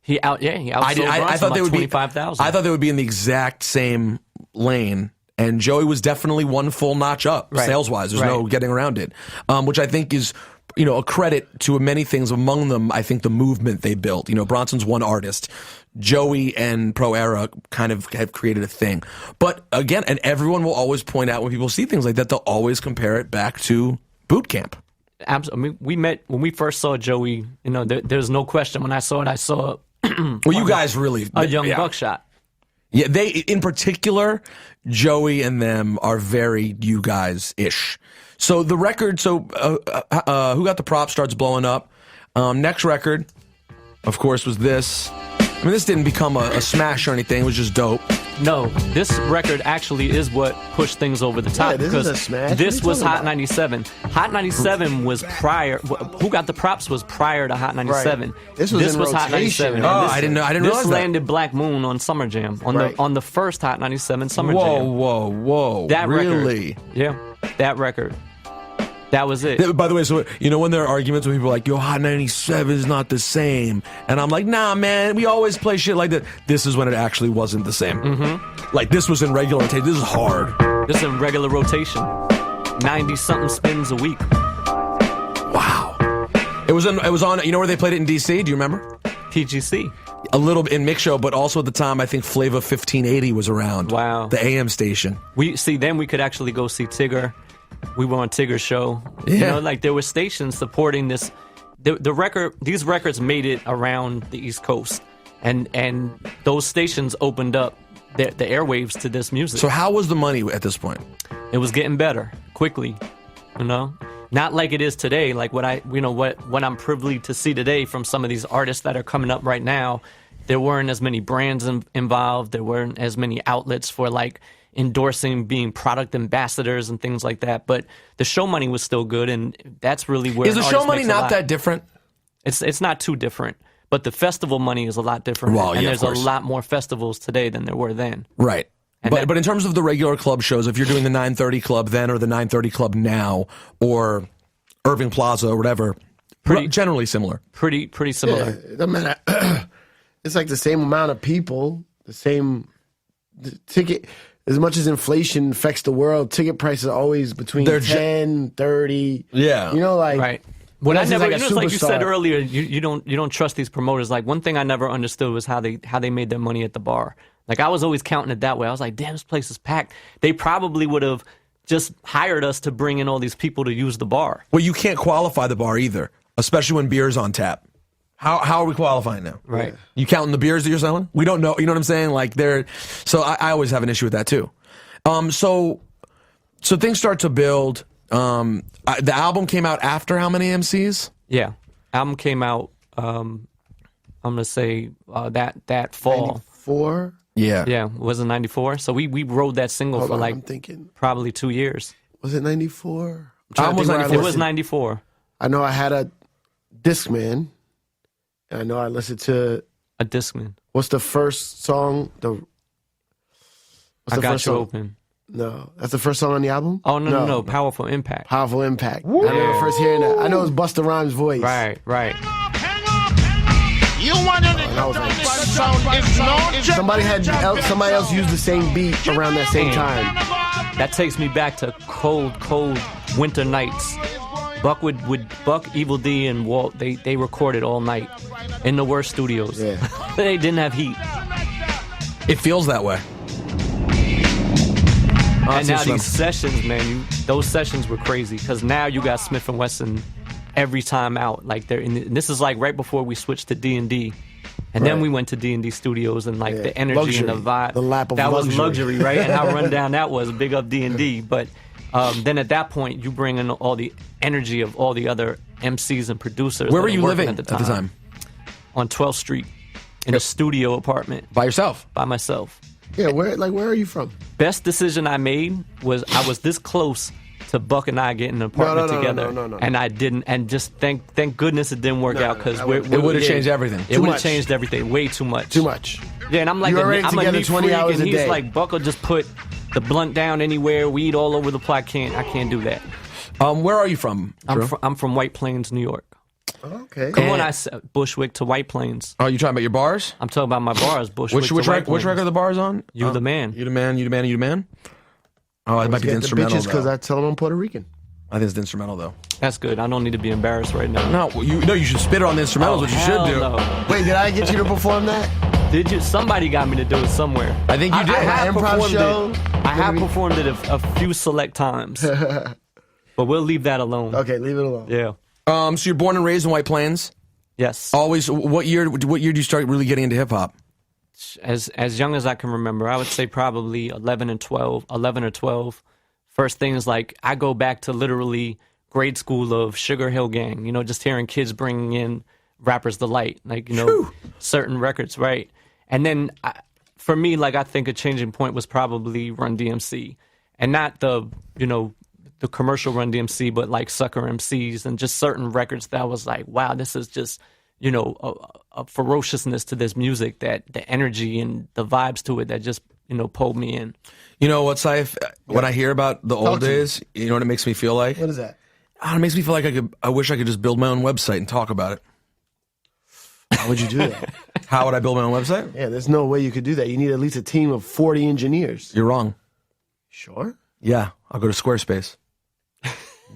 [SPEAKER 3] He outsold Bronson. I thought they would 25,000.
[SPEAKER 1] I thought they would be in the exact same lane. And Joey was definitely one full notch up, sales-wise. There's no getting around it, which I think is, a credit to many things. Among them, I think the movement they built. Bronson's one artist. Joey and Pro Era kind of have created a thing. But again, and everyone will always point out when people see things like that, they'll always compare it back to boot camp.
[SPEAKER 3] Absolutely. I mean, we met when we first saw Joey. There's no question. When I saw it,
[SPEAKER 1] well, you guys really
[SPEAKER 3] a young buckshot.
[SPEAKER 1] Yeah, they in particular, Joey and them are very you guys-ish. So the record, Who Got the Prop starts blowing up. Next record, of course, was this. I mean, this didn't become a smash or anything. It was just dope.
[SPEAKER 3] No, this record actually is what pushed things over the top.
[SPEAKER 2] This is a smash.
[SPEAKER 3] This was Hot 97. Hot 97 was prior. Who Got the Props was prior to Hot 97.
[SPEAKER 2] Right. This was
[SPEAKER 3] Hot 97.
[SPEAKER 1] I didn't know. I didn't realize
[SPEAKER 3] this landed Black Moon on Summer Jam on the first Hot 97 Summer Jam.
[SPEAKER 1] Whoa!
[SPEAKER 3] That
[SPEAKER 1] really?
[SPEAKER 3] Record, yeah, that record. That was it.
[SPEAKER 1] By the way, so when there are arguments when people are like, "Yo, Hot 97 is not the same," and I'm like, "Nah, man, we always play shit like that." This is when it actually wasn't the same. Mm-hmm. Like, this was in regular rotation. This is hard.
[SPEAKER 3] This is in regular rotation. 90-something spins a week.
[SPEAKER 1] Wow. It was on. You know where they played it in D.C.? Do you remember?
[SPEAKER 3] TGC.
[SPEAKER 1] A little bit in Mix Show, but also at the time, I think Flava 1580 was around.
[SPEAKER 3] Wow.
[SPEAKER 1] The AM station.
[SPEAKER 3] Then we could actually go see Tigger. We were on Tigger's show.
[SPEAKER 1] Yeah.
[SPEAKER 3] There were stations supporting this. These records made it around the East Coast, and those stations opened up the airwaves to this music.
[SPEAKER 1] So how was the money at this point?
[SPEAKER 3] It was getting better quickly, not like it is today. Like what I'm privileged to see today from some of these artists that are coming up right now. There weren't as many brands involved. There weren't as many outlets for endorsing, being product ambassadors and things like that. But the show money was still good, and that's really where
[SPEAKER 1] is the show money not that different?
[SPEAKER 3] It's not too different, but the festival money is a lot different.
[SPEAKER 1] Well,
[SPEAKER 3] and there's a lot more festivals today than there were then.
[SPEAKER 1] Right. But in terms of the regular club shows, if you're doing the 930 Club then or the 930 Club now or Irving Plaza or whatever, generally similar.
[SPEAKER 3] Pretty similar.
[SPEAKER 2] Yeah, it doesn't matter. It's like the same amount of people, the ticket. As much as inflation affects the world, ticket prices are always between 10, 30.
[SPEAKER 1] Yeah.
[SPEAKER 3] Right. What I never,
[SPEAKER 2] like
[SPEAKER 3] like you said earlier, you don't trust these promoters. Like, one thing I never understood was how they made their money at the bar. Like, I was always counting it that way. I was like, damn, this place is packed. They probably would have just hired us to bring in all these people to use the bar.
[SPEAKER 1] Well, you can't qualify the bar either, especially when beer's on tap. How are we qualifying now?
[SPEAKER 3] Right.
[SPEAKER 1] You counting the beers that you're selling? We don't know. You know what I'm saying? Like, so I always have an issue with that too. So things start to build. The album came out after how many MCs?
[SPEAKER 3] Yeah. Album came out, I'm going to say that fall.
[SPEAKER 2] 94?
[SPEAKER 1] Yeah.
[SPEAKER 3] Yeah. Was it 94? So we rode that single for
[SPEAKER 2] I'm thinking.
[SPEAKER 3] probably 2 years.
[SPEAKER 2] Was it 94?
[SPEAKER 3] It was 94.
[SPEAKER 2] I know I had a Discman. I know I listened to
[SPEAKER 3] a Discman.
[SPEAKER 2] What's the first song?
[SPEAKER 3] I Got You Open.
[SPEAKER 2] No, that's the first song on the album.
[SPEAKER 3] Oh no! Powerful Impact.
[SPEAKER 2] Powerful Impact. Woo. I remember first hearing that. I know it was Busta Rhymes' voice.
[SPEAKER 3] Right.
[SPEAKER 4] You want
[SPEAKER 2] somebody else used the same beat around that same time.
[SPEAKER 3] That takes me back to cold winter nights. Buck, Evil D, and Walt, they recorded all night in the worst studios.
[SPEAKER 2] Yeah.
[SPEAKER 3] They didn't have heat.
[SPEAKER 1] It feels that way.
[SPEAKER 3] And now these sessions, man, those sessions were crazy because now you got Smith & Wesson every time out. Like and this is like right before we switched to D&D. And then we went to D&D Studios, and like the energy
[SPEAKER 2] luxury,
[SPEAKER 3] and the vibe.
[SPEAKER 2] The lap of
[SPEAKER 3] that
[SPEAKER 2] luxury.
[SPEAKER 3] was luxury, right? And how run down that was. Big up D&D. But then at that point, you bring in all the energy of all the other MCs and producers.
[SPEAKER 1] Where were you living
[SPEAKER 3] at the time? On 12th Street in a studio apartment.
[SPEAKER 1] By yourself?
[SPEAKER 3] By myself.
[SPEAKER 2] Yeah, where are you from?
[SPEAKER 3] Best decision I made was I was this close to Buck and I getting an apartment together, and I didn't. And just thank goodness it didn't work out, because
[SPEAKER 1] it would have changed everything.
[SPEAKER 3] It would have changed everything. Way too much.
[SPEAKER 2] Too much.
[SPEAKER 3] Yeah, and I'm like, I'm a neat
[SPEAKER 2] 20
[SPEAKER 3] freak,
[SPEAKER 2] hours
[SPEAKER 3] and
[SPEAKER 2] a
[SPEAKER 3] he's
[SPEAKER 2] day.
[SPEAKER 3] like, Buck will just put the blunt down anywhere, weed all over the place. I can't do that.
[SPEAKER 1] Where are you from?
[SPEAKER 3] I'm from White Plains, New York.
[SPEAKER 2] Okay.
[SPEAKER 3] Come on, I said Bushwick to White Plains.
[SPEAKER 1] Oh, you talking about your bars?
[SPEAKER 3] I'm talking about my bars. Bushwick
[SPEAKER 1] Which
[SPEAKER 3] to White
[SPEAKER 1] record
[SPEAKER 3] Plains.
[SPEAKER 1] are the bars on?
[SPEAKER 3] You the man.
[SPEAKER 1] You the man. You the man. You the man. Oh, it might be the instrumental.
[SPEAKER 2] Because I tell them I'm Puerto Rican.
[SPEAKER 1] I think it's the instrumental though.
[SPEAKER 3] That's good. I don't need to be embarrassed right now.
[SPEAKER 1] No, you should spit it on the instrumentals. What you should do.
[SPEAKER 3] No.
[SPEAKER 2] Wait, did I get you to perform that?
[SPEAKER 3] Did you? Somebody got me to do it somewhere.
[SPEAKER 1] I think you did.
[SPEAKER 3] I have
[SPEAKER 2] Improv
[SPEAKER 3] performed
[SPEAKER 2] show?
[SPEAKER 3] it. I have performed it a few select times, but we'll leave that alone.
[SPEAKER 2] Okay, leave it alone.
[SPEAKER 3] Yeah.
[SPEAKER 1] So you're born and raised in White Plains.
[SPEAKER 3] Yes.
[SPEAKER 1] Always. What year did you start really getting into hip hop?
[SPEAKER 3] As young as I can remember, I would say probably 11 or 12. First thing is like I go back to literally grade school of Sugar Hill Gang. Just hearing kids bringing in Rapper's Delight, like certain records, right? And then for me, like I think a changing point was probably Run DMC, and not the commercial Run DMC, but like Sucker MCs and just certain records that I was like, wow, this is just a ferociousness to this music, that the energy and the vibes to it that just pulled me in.
[SPEAKER 1] You know what, Ciph? When I hear about the old days, you know what it makes me feel like?
[SPEAKER 2] What is that?
[SPEAKER 1] It makes me feel like I wish I could just build my own website and talk about it.
[SPEAKER 2] How would you do that?
[SPEAKER 1] How would I build my own website?
[SPEAKER 2] Yeah, there's no way you could do that. You need at least a team of 40 engineers.
[SPEAKER 1] You're wrong.
[SPEAKER 2] Sure?
[SPEAKER 1] Yeah, I'll go to Squarespace.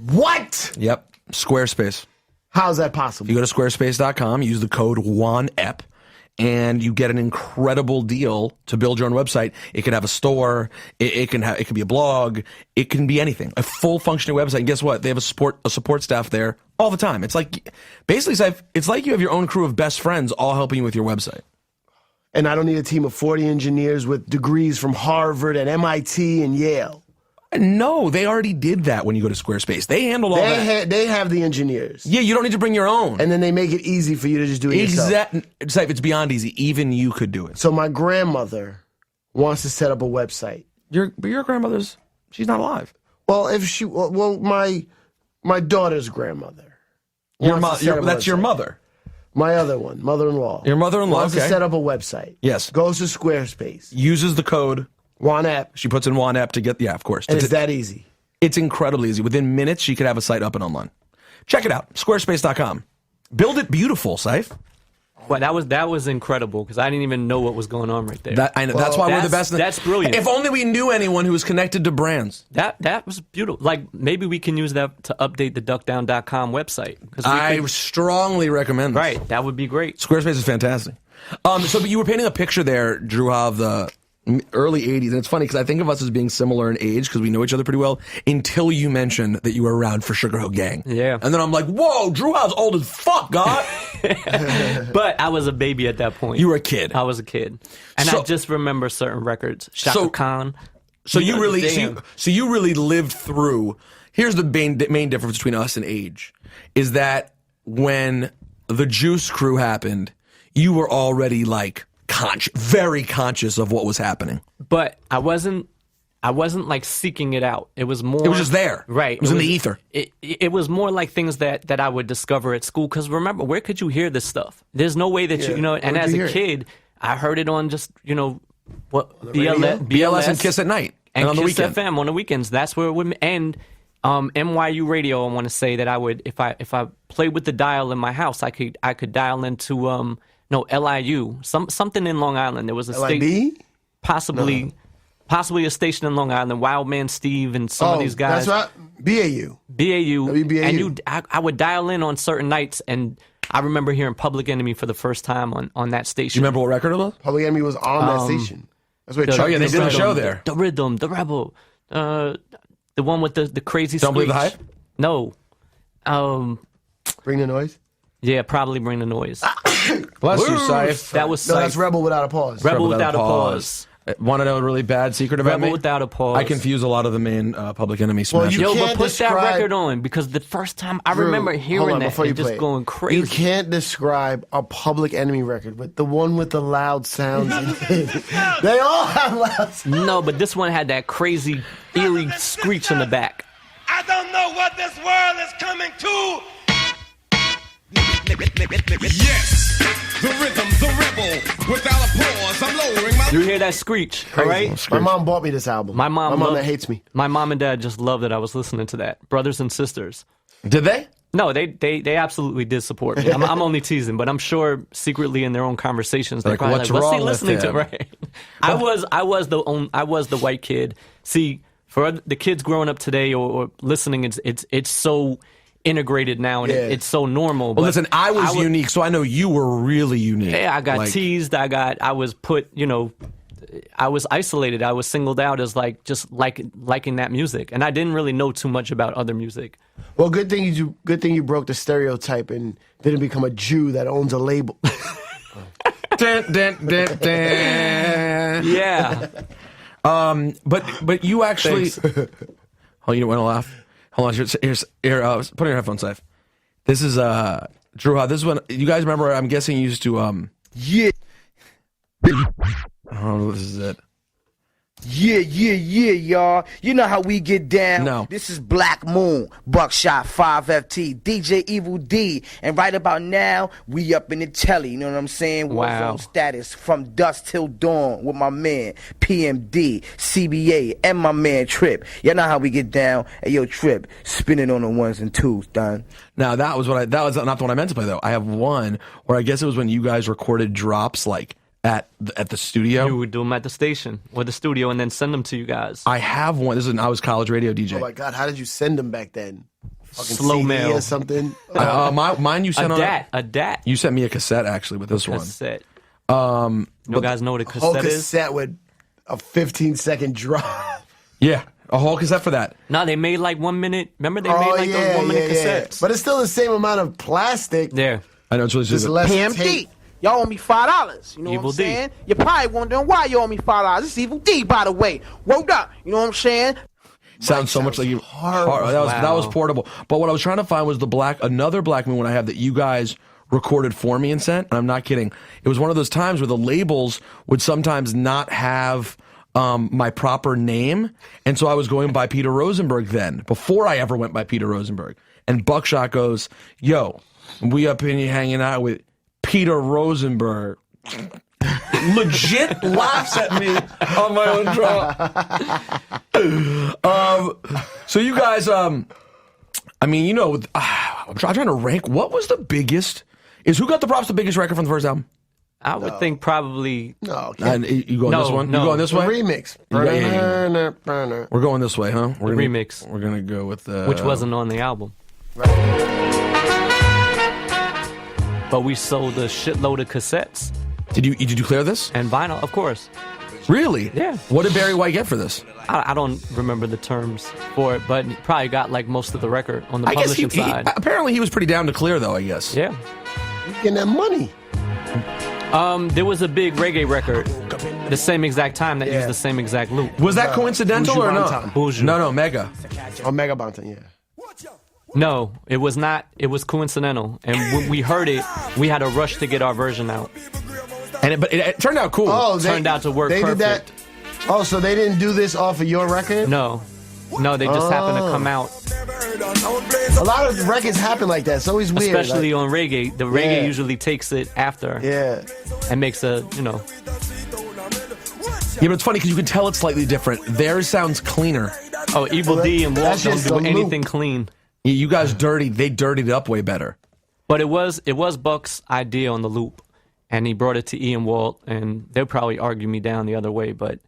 [SPEAKER 2] What?
[SPEAKER 1] Yep, Squarespace.
[SPEAKER 2] How's that possible?
[SPEAKER 1] You go to squarespace.com, use the code WANEP, and you get an incredible deal to build your own website. It can have a store, it can be a blog, it can be anything. A full functioning website. And guess what? They have a support staff there all the time. It's like basically it's like you have your own crew of best friends all helping you with your website.
[SPEAKER 2] And I don't need a team of 40 engineers with degrees from Harvard and MIT and Yale.
[SPEAKER 1] No, they already did that when you go to Squarespace. They handled all that.
[SPEAKER 2] They have the engineers.
[SPEAKER 1] Yeah, you don't need to bring your own.
[SPEAKER 2] And then they make it easy for you to just do it yourself.
[SPEAKER 1] It's beyond easy. Even you could do it.
[SPEAKER 2] So my grandmother wants to set up a website.
[SPEAKER 1] But your grandmother's, she's not alive.
[SPEAKER 2] Well, my daughter's grandmother.
[SPEAKER 1] That's your mother.
[SPEAKER 2] My other one, mother-in-law.
[SPEAKER 1] Your mother-in-law,
[SPEAKER 2] wants to set up a website.
[SPEAKER 1] Yes.
[SPEAKER 2] Goes to Squarespace.
[SPEAKER 1] Uses the code
[SPEAKER 2] WANEP.
[SPEAKER 1] She puts in WANEP to get, of course.
[SPEAKER 2] And it's that easy.
[SPEAKER 1] It's incredibly easy. Within minutes, she could have a site up and online. Check it out, squarespace.com. Build it beautiful, Ciph.
[SPEAKER 3] Well, that was incredible, because I didn't even know what was going on right there.
[SPEAKER 1] That's why we're the best.
[SPEAKER 3] That's brilliant.
[SPEAKER 1] If only we knew anyone who was connected to brands.
[SPEAKER 3] That was beautiful. Like, maybe we can use that to update the duckdown.com website.
[SPEAKER 1] I strongly recommend this.
[SPEAKER 3] Right, that would be great.
[SPEAKER 1] Squarespace is fantastic. But you were painting a picture there, Drew, of the early 80s, and it's funny because I think of us as being similar in age because we know each other pretty well until you mentioned that you were around for Sugar Hill Gang.
[SPEAKER 3] Yeah.
[SPEAKER 1] And then I'm like, whoa, Drew Howe's old as fuck, God.
[SPEAKER 3] But I was a baby at that point.
[SPEAKER 1] You were a kid.
[SPEAKER 3] I was a kid. And I just remember certain records. Shaka Khan.
[SPEAKER 1] So you really lived through. Here's the main difference between us and age is that when the Juice Crew happened, you were already like very conscious of what was happening.
[SPEAKER 3] But I wasn't like seeking it out. It was more.
[SPEAKER 1] It was just there.
[SPEAKER 3] Right.
[SPEAKER 1] It was in the ether.
[SPEAKER 3] It was more like things that I would discover at school. Because remember, where could you hear this stuff? There's no way that you know. And as a kid, I heard it on just what
[SPEAKER 1] BLS and Kiss at Night
[SPEAKER 3] and
[SPEAKER 1] on the
[SPEAKER 3] Kiss
[SPEAKER 1] weekend.
[SPEAKER 3] FM on the weekends. That's where it would end. NYU radio. I want to say that I would if I played with the dial in my house, I could dial into LIU, something in Long Island. There was a station, possibly a station in Long Island. Wild Man Steve and some of these guys.
[SPEAKER 2] That's right. BAU.
[SPEAKER 3] WBAU. And I would dial in on certain nights, and I remember hearing Public Enemy for the first time on that station.
[SPEAKER 1] You remember what record it was?
[SPEAKER 2] Public Enemy was on that station. That's where
[SPEAKER 1] they did a show there.
[SPEAKER 3] The Rhythm, the Rebel, the one with the crazy.
[SPEAKER 1] Don't Believe the Hype?
[SPEAKER 3] No.
[SPEAKER 2] Bring the Noise?
[SPEAKER 3] Yeah, probably Bring the Noise.
[SPEAKER 1] Bless you, Ciph.
[SPEAKER 3] That was
[SPEAKER 2] No,
[SPEAKER 3] Ciph.
[SPEAKER 2] that's Rebel Without a Pause.
[SPEAKER 3] Rebel Without a Pause.
[SPEAKER 1] Want to know a really bad secret about me?
[SPEAKER 3] Rebel Without a Pause.
[SPEAKER 1] I confuse a lot of the main Public Enemy smash.
[SPEAKER 2] you
[SPEAKER 3] Yo, but
[SPEAKER 2] can't
[SPEAKER 3] put that
[SPEAKER 2] describe-
[SPEAKER 3] record on, because the first time I
[SPEAKER 2] Drew,
[SPEAKER 3] remember
[SPEAKER 2] hold
[SPEAKER 3] hearing
[SPEAKER 2] on,
[SPEAKER 3] that
[SPEAKER 2] before you
[SPEAKER 3] and
[SPEAKER 2] play
[SPEAKER 3] just
[SPEAKER 2] it.
[SPEAKER 3] going crazy.
[SPEAKER 2] You can't describe a Public Enemy record, but the one with the loud sounds. They all have loud sounds.
[SPEAKER 3] No, but this one had that crazy, eerie screech in the back.
[SPEAKER 4] I don't know what this world is coming to.
[SPEAKER 5] Yes, the rhythm, the rebel. Without a pause, I'm lowering my.
[SPEAKER 3] You hear that screech, all right?
[SPEAKER 2] My mom bought me this album.
[SPEAKER 3] My mom
[SPEAKER 2] that
[SPEAKER 3] loved-
[SPEAKER 2] hates me.
[SPEAKER 3] My mom and dad just loved that I was listening to that. Brothers and sisters.
[SPEAKER 1] Did they?
[SPEAKER 3] No, they absolutely did support me. I'm only teasing, but I'm sure secretly in their own conversations they're
[SPEAKER 1] Like,
[SPEAKER 3] probably
[SPEAKER 1] what's
[SPEAKER 3] like, "What's he
[SPEAKER 1] wrong with
[SPEAKER 3] listening to?"
[SPEAKER 1] him?
[SPEAKER 3] Right? I was the white kid. See, for the kids growing up today or listening, it's so integrated now and it's so normal.
[SPEAKER 1] Well,
[SPEAKER 3] but
[SPEAKER 1] listen, I was unique, so I know you were really unique.
[SPEAKER 3] Yeah, I got
[SPEAKER 1] Like,
[SPEAKER 3] teased. I was put, I was isolated. I was singled out as just liking that music, and I didn't really know too much about other music.
[SPEAKER 2] Well, good thing you broke the stereotype and didn't become a Jew that owns a label.
[SPEAKER 1] dun, dun, dun, dun.
[SPEAKER 3] Yeah.
[SPEAKER 1] But you actually. Oh, you don't want to laugh? Hold on. Here's put on your headphones, Ciph. This is Drew. This is when you guys remember. I'm guessing you used to
[SPEAKER 6] Yeah,
[SPEAKER 1] Oh, this is it.
[SPEAKER 6] yeah, y'all. You know how we get down.
[SPEAKER 1] No.
[SPEAKER 6] This is Black Moon, Buckshot 5FT, DJ Evil D. And right about now, we up in the telly. You know what I'm saying?
[SPEAKER 3] Wow.
[SPEAKER 6] Warzone status from dusk till dawn with my man, PMD, CBA, and my man, Trip. Y'all know how we get down. Hey, yo, Trip, spinning on the ones and twos, done.
[SPEAKER 1] Now that was not the one I meant to play though. I have one where I guess it was when you guys recorded drops like at the studio.
[SPEAKER 3] You would do them at the station or the studio and then send them to you guys.
[SPEAKER 1] I have one. This is when I was college radio DJ.
[SPEAKER 2] Oh my God, how did you send them back then? Fucking
[SPEAKER 3] Slow
[SPEAKER 2] CD
[SPEAKER 3] mail.
[SPEAKER 2] or something?
[SPEAKER 1] Mine you sent
[SPEAKER 3] a DAT.
[SPEAKER 1] You sent me a cassette actually with this one.
[SPEAKER 3] Cassette. You guys know what a
[SPEAKER 2] Whole
[SPEAKER 3] cassette is?
[SPEAKER 2] cassette with a 15-second drop.
[SPEAKER 1] Yeah, a whole cassette for that.
[SPEAKER 3] No, they made like 1 minute. Remember they made those 1 minute cassettes?
[SPEAKER 2] But it's still the same amount of plastic.
[SPEAKER 3] Yeah.
[SPEAKER 1] I know it's really
[SPEAKER 2] Just less
[SPEAKER 6] PMD.
[SPEAKER 2] tape.
[SPEAKER 6] Y'all owe me $5. You know
[SPEAKER 3] Evil
[SPEAKER 6] what I'm
[SPEAKER 3] D.
[SPEAKER 6] saying? You're probably wondering why you owe me $5. It's Evil D, by the way. Word up. You know what I'm saying?
[SPEAKER 1] Sounds so much like you.
[SPEAKER 2] horrible.
[SPEAKER 1] That was
[SPEAKER 3] Wow.
[SPEAKER 1] portable. But what I was trying to find was another Black Moon one I have that you guys recorded for me and sent. And I'm not kidding. It was one of those times where the labels would sometimes not have my proper name, and so I was going by Peter Rosenberg then, before I ever went by Peter Rosenberg. And Buckshot goes, "Yo, we up in here hanging out with Peter Rosenberg." Legit laughs at me on my own drop. So you guys, I mean, you know, I'm trying to rank. What was the biggest? Who got the props? The biggest record from the first album?
[SPEAKER 3] I would think probably.
[SPEAKER 2] No,
[SPEAKER 1] You going this one?
[SPEAKER 3] no.
[SPEAKER 1] You going this
[SPEAKER 2] the
[SPEAKER 1] way?
[SPEAKER 2] remix.
[SPEAKER 1] Yeah.
[SPEAKER 2] Burner.
[SPEAKER 1] We're going this way, huh? We're gonna,
[SPEAKER 3] remix.
[SPEAKER 1] We're gonna go with
[SPEAKER 3] Which wasn't on the album. But we sold a shitload of cassettes
[SPEAKER 1] Did you clear this?
[SPEAKER 3] and vinyl, of course.
[SPEAKER 1] Really?
[SPEAKER 3] Yeah.
[SPEAKER 1] What did Barry White get for this?
[SPEAKER 3] I don't remember the terms for it, but he probably got like most of the record on the
[SPEAKER 1] I guess
[SPEAKER 3] publishing side.
[SPEAKER 1] apparently he was pretty down to clear though. I guess.
[SPEAKER 3] Yeah.
[SPEAKER 2] You getting that money.
[SPEAKER 3] There was a big reggae record, the same exact time that used the same exact loop.
[SPEAKER 1] Was that coincidental
[SPEAKER 2] Buju
[SPEAKER 1] or no?
[SPEAKER 2] Banton.
[SPEAKER 3] Buju.
[SPEAKER 1] No, Mega.
[SPEAKER 2] Oh, Mega Banton, yeah.
[SPEAKER 3] No, it was not. It was coincidental, and when we heard it, we had to rush to get our version out.
[SPEAKER 1] And it turned out cool.
[SPEAKER 2] Oh,
[SPEAKER 3] Turned out to work
[SPEAKER 2] they
[SPEAKER 3] perfect.
[SPEAKER 2] did that. Oh, so they didn't do this off of your record?
[SPEAKER 3] No, they just happened to come out,
[SPEAKER 2] A lot of records happen like that. It's always weird.
[SPEAKER 3] especially
[SPEAKER 2] like,
[SPEAKER 3] on reggae. The reggae
[SPEAKER 2] Yeah.
[SPEAKER 3] usually takes it after
[SPEAKER 2] yeah.
[SPEAKER 3] and makes a,
[SPEAKER 1] Yeah, but it's funny because you can tell it's slightly different. Theirs sounds cleaner.
[SPEAKER 3] Oh, Evil D and Walt
[SPEAKER 2] That's
[SPEAKER 3] don't
[SPEAKER 2] just
[SPEAKER 3] do
[SPEAKER 2] a loop.
[SPEAKER 3] anything clean.
[SPEAKER 1] You guys they dirtied it up way better.
[SPEAKER 3] But it was Buck's idea on the loop, and he brought it to Ian Walt, and they'll probably argue me down the other way, but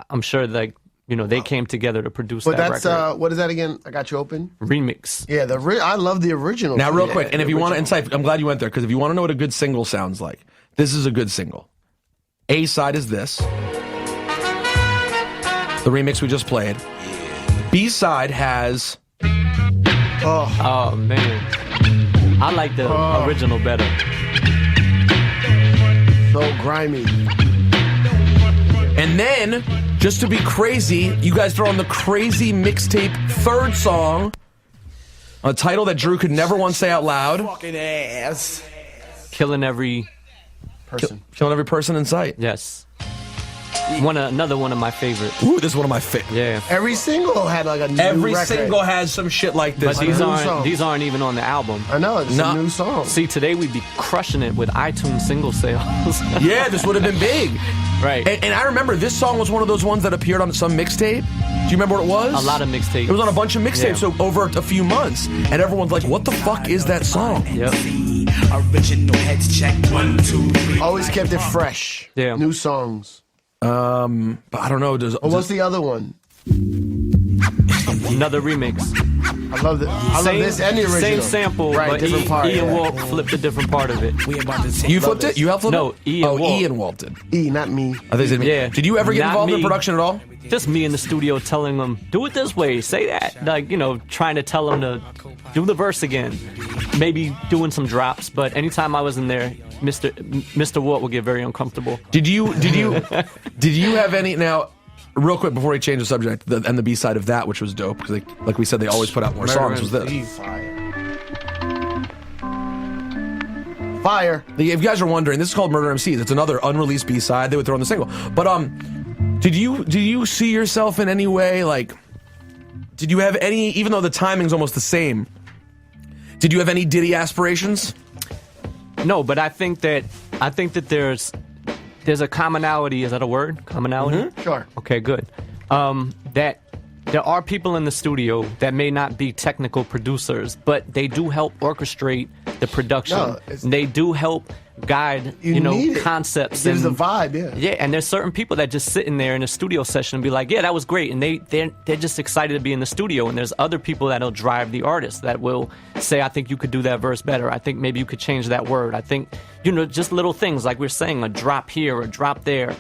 [SPEAKER 3] I'm sure that they came together to produce
[SPEAKER 2] But
[SPEAKER 3] that
[SPEAKER 2] that's,
[SPEAKER 3] record.
[SPEAKER 2] what is that again? I got you open?
[SPEAKER 3] Remix.
[SPEAKER 2] Yeah, I love the original.
[SPEAKER 1] Now, real
[SPEAKER 2] Yeah,
[SPEAKER 1] quick, and
[SPEAKER 2] the
[SPEAKER 1] if you want to,
[SPEAKER 2] original.
[SPEAKER 1] insight, I'm glad you went there because if you want to know what a good single sounds like, this is a good single. A side is this, the remix we just played. B side has
[SPEAKER 3] Oh man. I like the original better.
[SPEAKER 2] So grimy.
[SPEAKER 1] And then, just to be crazy, you guys throw on the crazy mixtape third song, a title that Drew could never once say out loud.
[SPEAKER 6] Fucking ass.
[SPEAKER 3] Killing every
[SPEAKER 2] Person.
[SPEAKER 1] Killing every person in sight.
[SPEAKER 3] Yes. Another one of my favorites.
[SPEAKER 1] Ooh, this is one of my favorites.
[SPEAKER 3] Yeah.
[SPEAKER 2] Every single had like a new
[SPEAKER 1] Every
[SPEAKER 2] record.
[SPEAKER 1] single has some shit like this.
[SPEAKER 3] But
[SPEAKER 2] song.
[SPEAKER 3] these aren't even on the album.
[SPEAKER 2] I know, it's
[SPEAKER 1] No.
[SPEAKER 2] a new song.
[SPEAKER 3] See, today we'd be crushing it with iTunes single sales.
[SPEAKER 1] Yeah, this would have been big.
[SPEAKER 3] Right.
[SPEAKER 1] And I remember this song was one of those ones that appeared on some mixtape. Do you remember what it was?
[SPEAKER 3] A lot of mixtapes.
[SPEAKER 1] It was on a bunch of mixtapes
[SPEAKER 3] Yeah.
[SPEAKER 1] so over a few months. And everyone's like, what the fuck is that song?
[SPEAKER 3] Yep.
[SPEAKER 5] Original heads check 1, 2, 3.
[SPEAKER 2] Always kept it fresh.
[SPEAKER 3] Yeah.
[SPEAKER 2] New songs.
[SPEAKER 1] But I don't know.
[SPEAKER 2] What's the other one?
[SPEAKER 3] Another remix.
[SPEAKER 2] I love this and the original.
[SPEAKER 3] Same sample,
[SPEAKER 2] right,
[SPEAKER 3] but
[SPEAKER 2] different part.
[SPEAKER 3] E and
[SPEAKER 2] yeah.
[SPEAKER 3] Walt flipped a different part of it.
[SPEAKER 1] You flipped it? You helped flip
[SPEAKER 3] No,
[SPEAKER 1] it?
[SPEAKER 3] E and Walt.
[SPEAKER 1] E and Walt did.
[SPEAKER 2] E, not me.
[SPEAKER 1] I think they did.
[SPEAKER 3] Yeah.
[SPEAKER 1] Did you ever get
[SPEAKER 3] Not
[SPEAKER 1] involved in
[SPEAKER 3] me.
[SPEAKER 1] production at all?
[SPEAKER 3] Just me in the studio telling them, do it this way, say that. Like, trying to tell them to do the verse again. Maybe doing some drops, but anytime I was in there, Mr. Walt would get very uncomfortable.
[SPEAKER 1] Did you have any now? Real quick before we change the subject, and the B side of that, which was dope, because like we said, they always put out more songs. Was this?
[SPEAKER 2] Fire.
[SPEAKER 1] If you guys are wondering, this is called Murder MCs. It's another unreleased B side. They would throw in the single. But did you see yourself in any way like? Did you have any? Even though the timing's almost the same, did you have any Diddy aspirations?
[SPEAKER 3] No, but I think that there's a commonality. Is that a word? Commonality?
[SPEAKER 2] Mm-hmm. Sure.
[SPEAKER 3] Okay, good. That there are people in the studio that may not be technical producers, but they do help orchestrate the production.
[SPEAKER 2] No,
[SPEAKER 3] they do help guide,
[SPEAKER 2] need it.
[SPEAKER 3] concepts.
[SPEAKER 2] It gives
[SPEAKER 3] and
[SPEAKER 2] the vibe, yeah.
[SPEAKER 3] Yeah, and there's certain people that just sit in there in a studio session and be like, yeah, that was great. And they're just excited to be in the studio. And there's other people that'll drive the artist that will say, I think you could do that verse better. I think maybe you could change that word. I think, just little things like we're saying, a drop here, a drop there.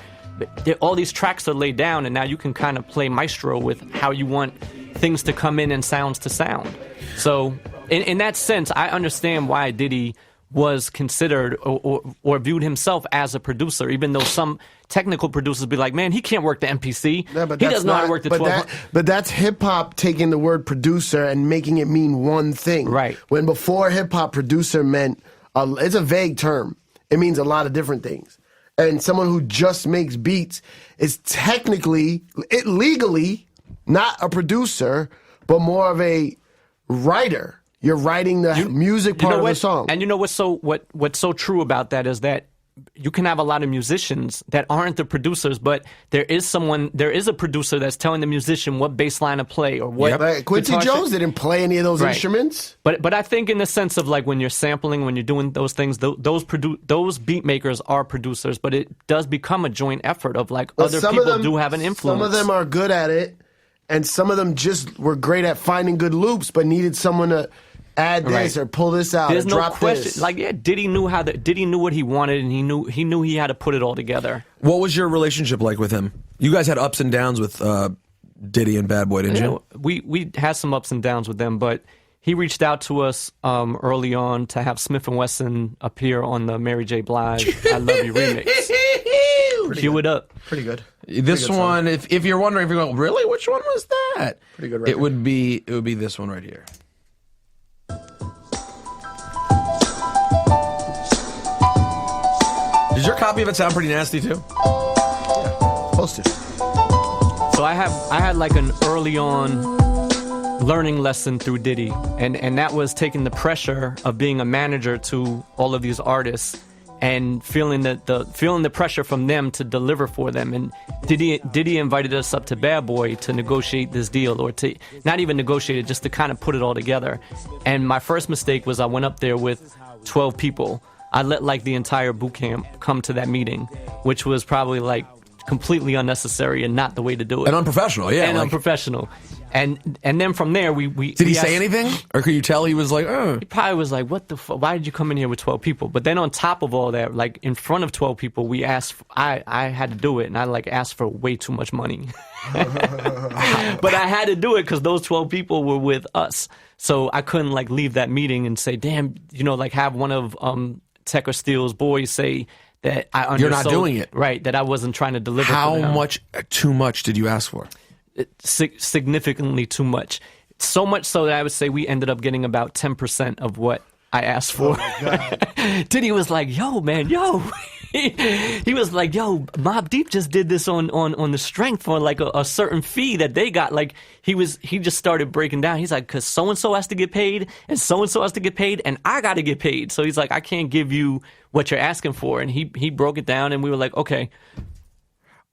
[SPEAKER 3] All these tracks are laid down, and now you can kind of play maestro with how you want things to come in and sounds to sound. So in that sense, I understand why Diddy was considered or viewed himself as a producer, even though some technical producers be like, man, he can't work the MPC.
[SPEAKER 2] Yeah, but
[SPEAKER 3] he doesn't know how to work the 12.
[SPEAKER 2] But that's hip-hop taking the word producer and making it mean one thing.
[SPEAKER 3] Right.
[SPEAKER 2] When before hip-hop producer meant, it's a vague term. It means a lot of different things. And someone who just makes beats is legally not a producer, but more of a writer. You're writing the music part of the song.
[SPEAKER 3] And what's so true about that is that you can have a lot of musicians that aren't the producers, but there is a producer that's telling the musician what bass line to play or what.
[SPEAKER 2] Like Quincy Jones didn't play any of those instruments.
[SPEAKER 3] But I think in the sense of like when you're sampling, when you're doing those things, those beat makers are producers, but it does become a joint effort of like other people do have an influence.
[SPEAKER 2] Some of them are good at it, and some of them just were great at finding good loops, but needed someone to add this or pull this out.
[SPEAKER 3] There's
[SPEAKER 2] or
[SPEAKER 3] no
[SPEAKER 2] drop
[SPEAKER 3] question.
[SPEAKER 2] This.
[SPEAKER 3] Like, yeah, Diddy knew what he wanted, and he knew he had to put it all together.
[SPEAKER 1] What was your relationship like with him? You guys had ups and downs with Diddy and Bad Boy, didn't you?
[SPEAKER 3] We had some ups and downs with them, but he reached out to us early on to have Smith & Wesson appear on the Mary J. Blige "I Love You" remix. Cue it up.
[SPEAKER 2] Pretty good.
[SPEAKER 1] This one, if you're wondering, if you're going, really, which one was that?
[SPEAKER 2] Pretty good record.
[SPEAKER 1] It would be this one right here. Does your copy of it sound pretty nasty too?
[SPEAKER 2] Yeah, supposed to.
[SPEAKER 3] So I had like an early on learning lesson through Diddy, and that was taking the pressure of being a manager to all of these artists and feeling the pressure from them to deliver for them. And Diddy invited us up to Bad Boy to negotiate this deal, or to not even negotiate it, just to kind of put it all together. And my first mistake was I went up there with 12 people. I let like the entire boot camp come to that meeting, which was probably like completely unnecessary and not the way to do it.
[SPEAKER 1] And unprofessional, yeah.
[SPEAKER 3] And unprofessional. And then from there, we
[SPEAKER 1] Did he say anything? Or could you tell he was like,
[SPEAKER 3] He probably was like, what the fuck? Why did you come in here with 12 people? But then on top of all that, like in front of 12 people, we asked, I had to do it, and I like asked for way too much money. But I had to do it because those 12 people were with us. So I couldn't like leave that meeting and say, damn, you know, like have one of Tech or Steel's boys say that I undersold.
[SPEAKER 1] You're not doing it.
[SPEAKER 3] Right, that I wasn't trying to deliver for
[SPEAKER 1] how
[SPEAKER 3] them.
[SPEAKER 1] much too much did you ask for?
[SPEAKER 3] Significantly too much. So much so that I would say we ended up getting about 10% of what I asked for. Diddy was like, yo, man, yo. He was like, yo, Mobb Deep just did this on the strength for like a certain fee that they got. Like he just started breaking down. He's like, because so-and-so has to get paid and so-and-so has to get paid and I got to get paid. So he's like, I can't give you what you're asking for. And he broke it down and we were like, okay.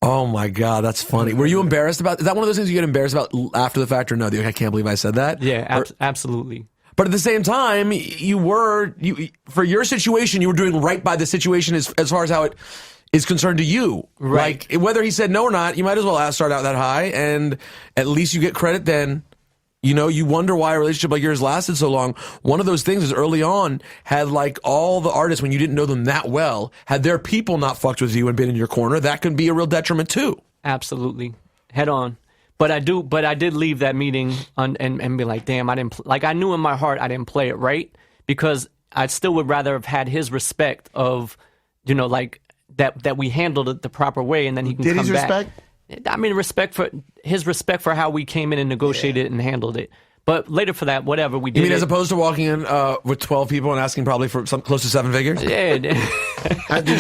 [SPEAKER 1] Oh my God, that's funny. Were you embarrassed about? Is that one of those things you get embarrassed about after the fact, or no? You're like, I can't believe I said that.
[SPEAKER 3] Yeah, absolutely.
[SPEAKER 1] But at the same time, you for your situation, you were doing right by the situation as far as how it is concerned to you.
[SPEAKER 3] Right.
[SPEAKER 1] Like whether he said no or not, you might as well start out that high, and at least you get credit then. You know, you wonder why a relationship like yours lasted so long. One of those things is early on, had like all the artists, when you didn't know them that well, had their people not fucked with you and been in your corner, that can be a real detriment too.
[SPEAKER 3] Absolutely. Head on. But I did leave that meeting and be like, damn, I didn't, like I knew in my heart I didn't play it right, because I still would rather have had his respect of, you know, like that we handled it the proper way and then he can come back.
[SPEAKER 2] Did his respect?
[SPEAKER 3] I mean, respect for how we came in and negotiated and handled it. But later for that, whatever we did.
[SPEAKER 1] You mean as opposed to walking in with 12 people and asking probably for some close to 7 figures?
[SPEAKER 3] Yeah.
[SPEAKER 2] Did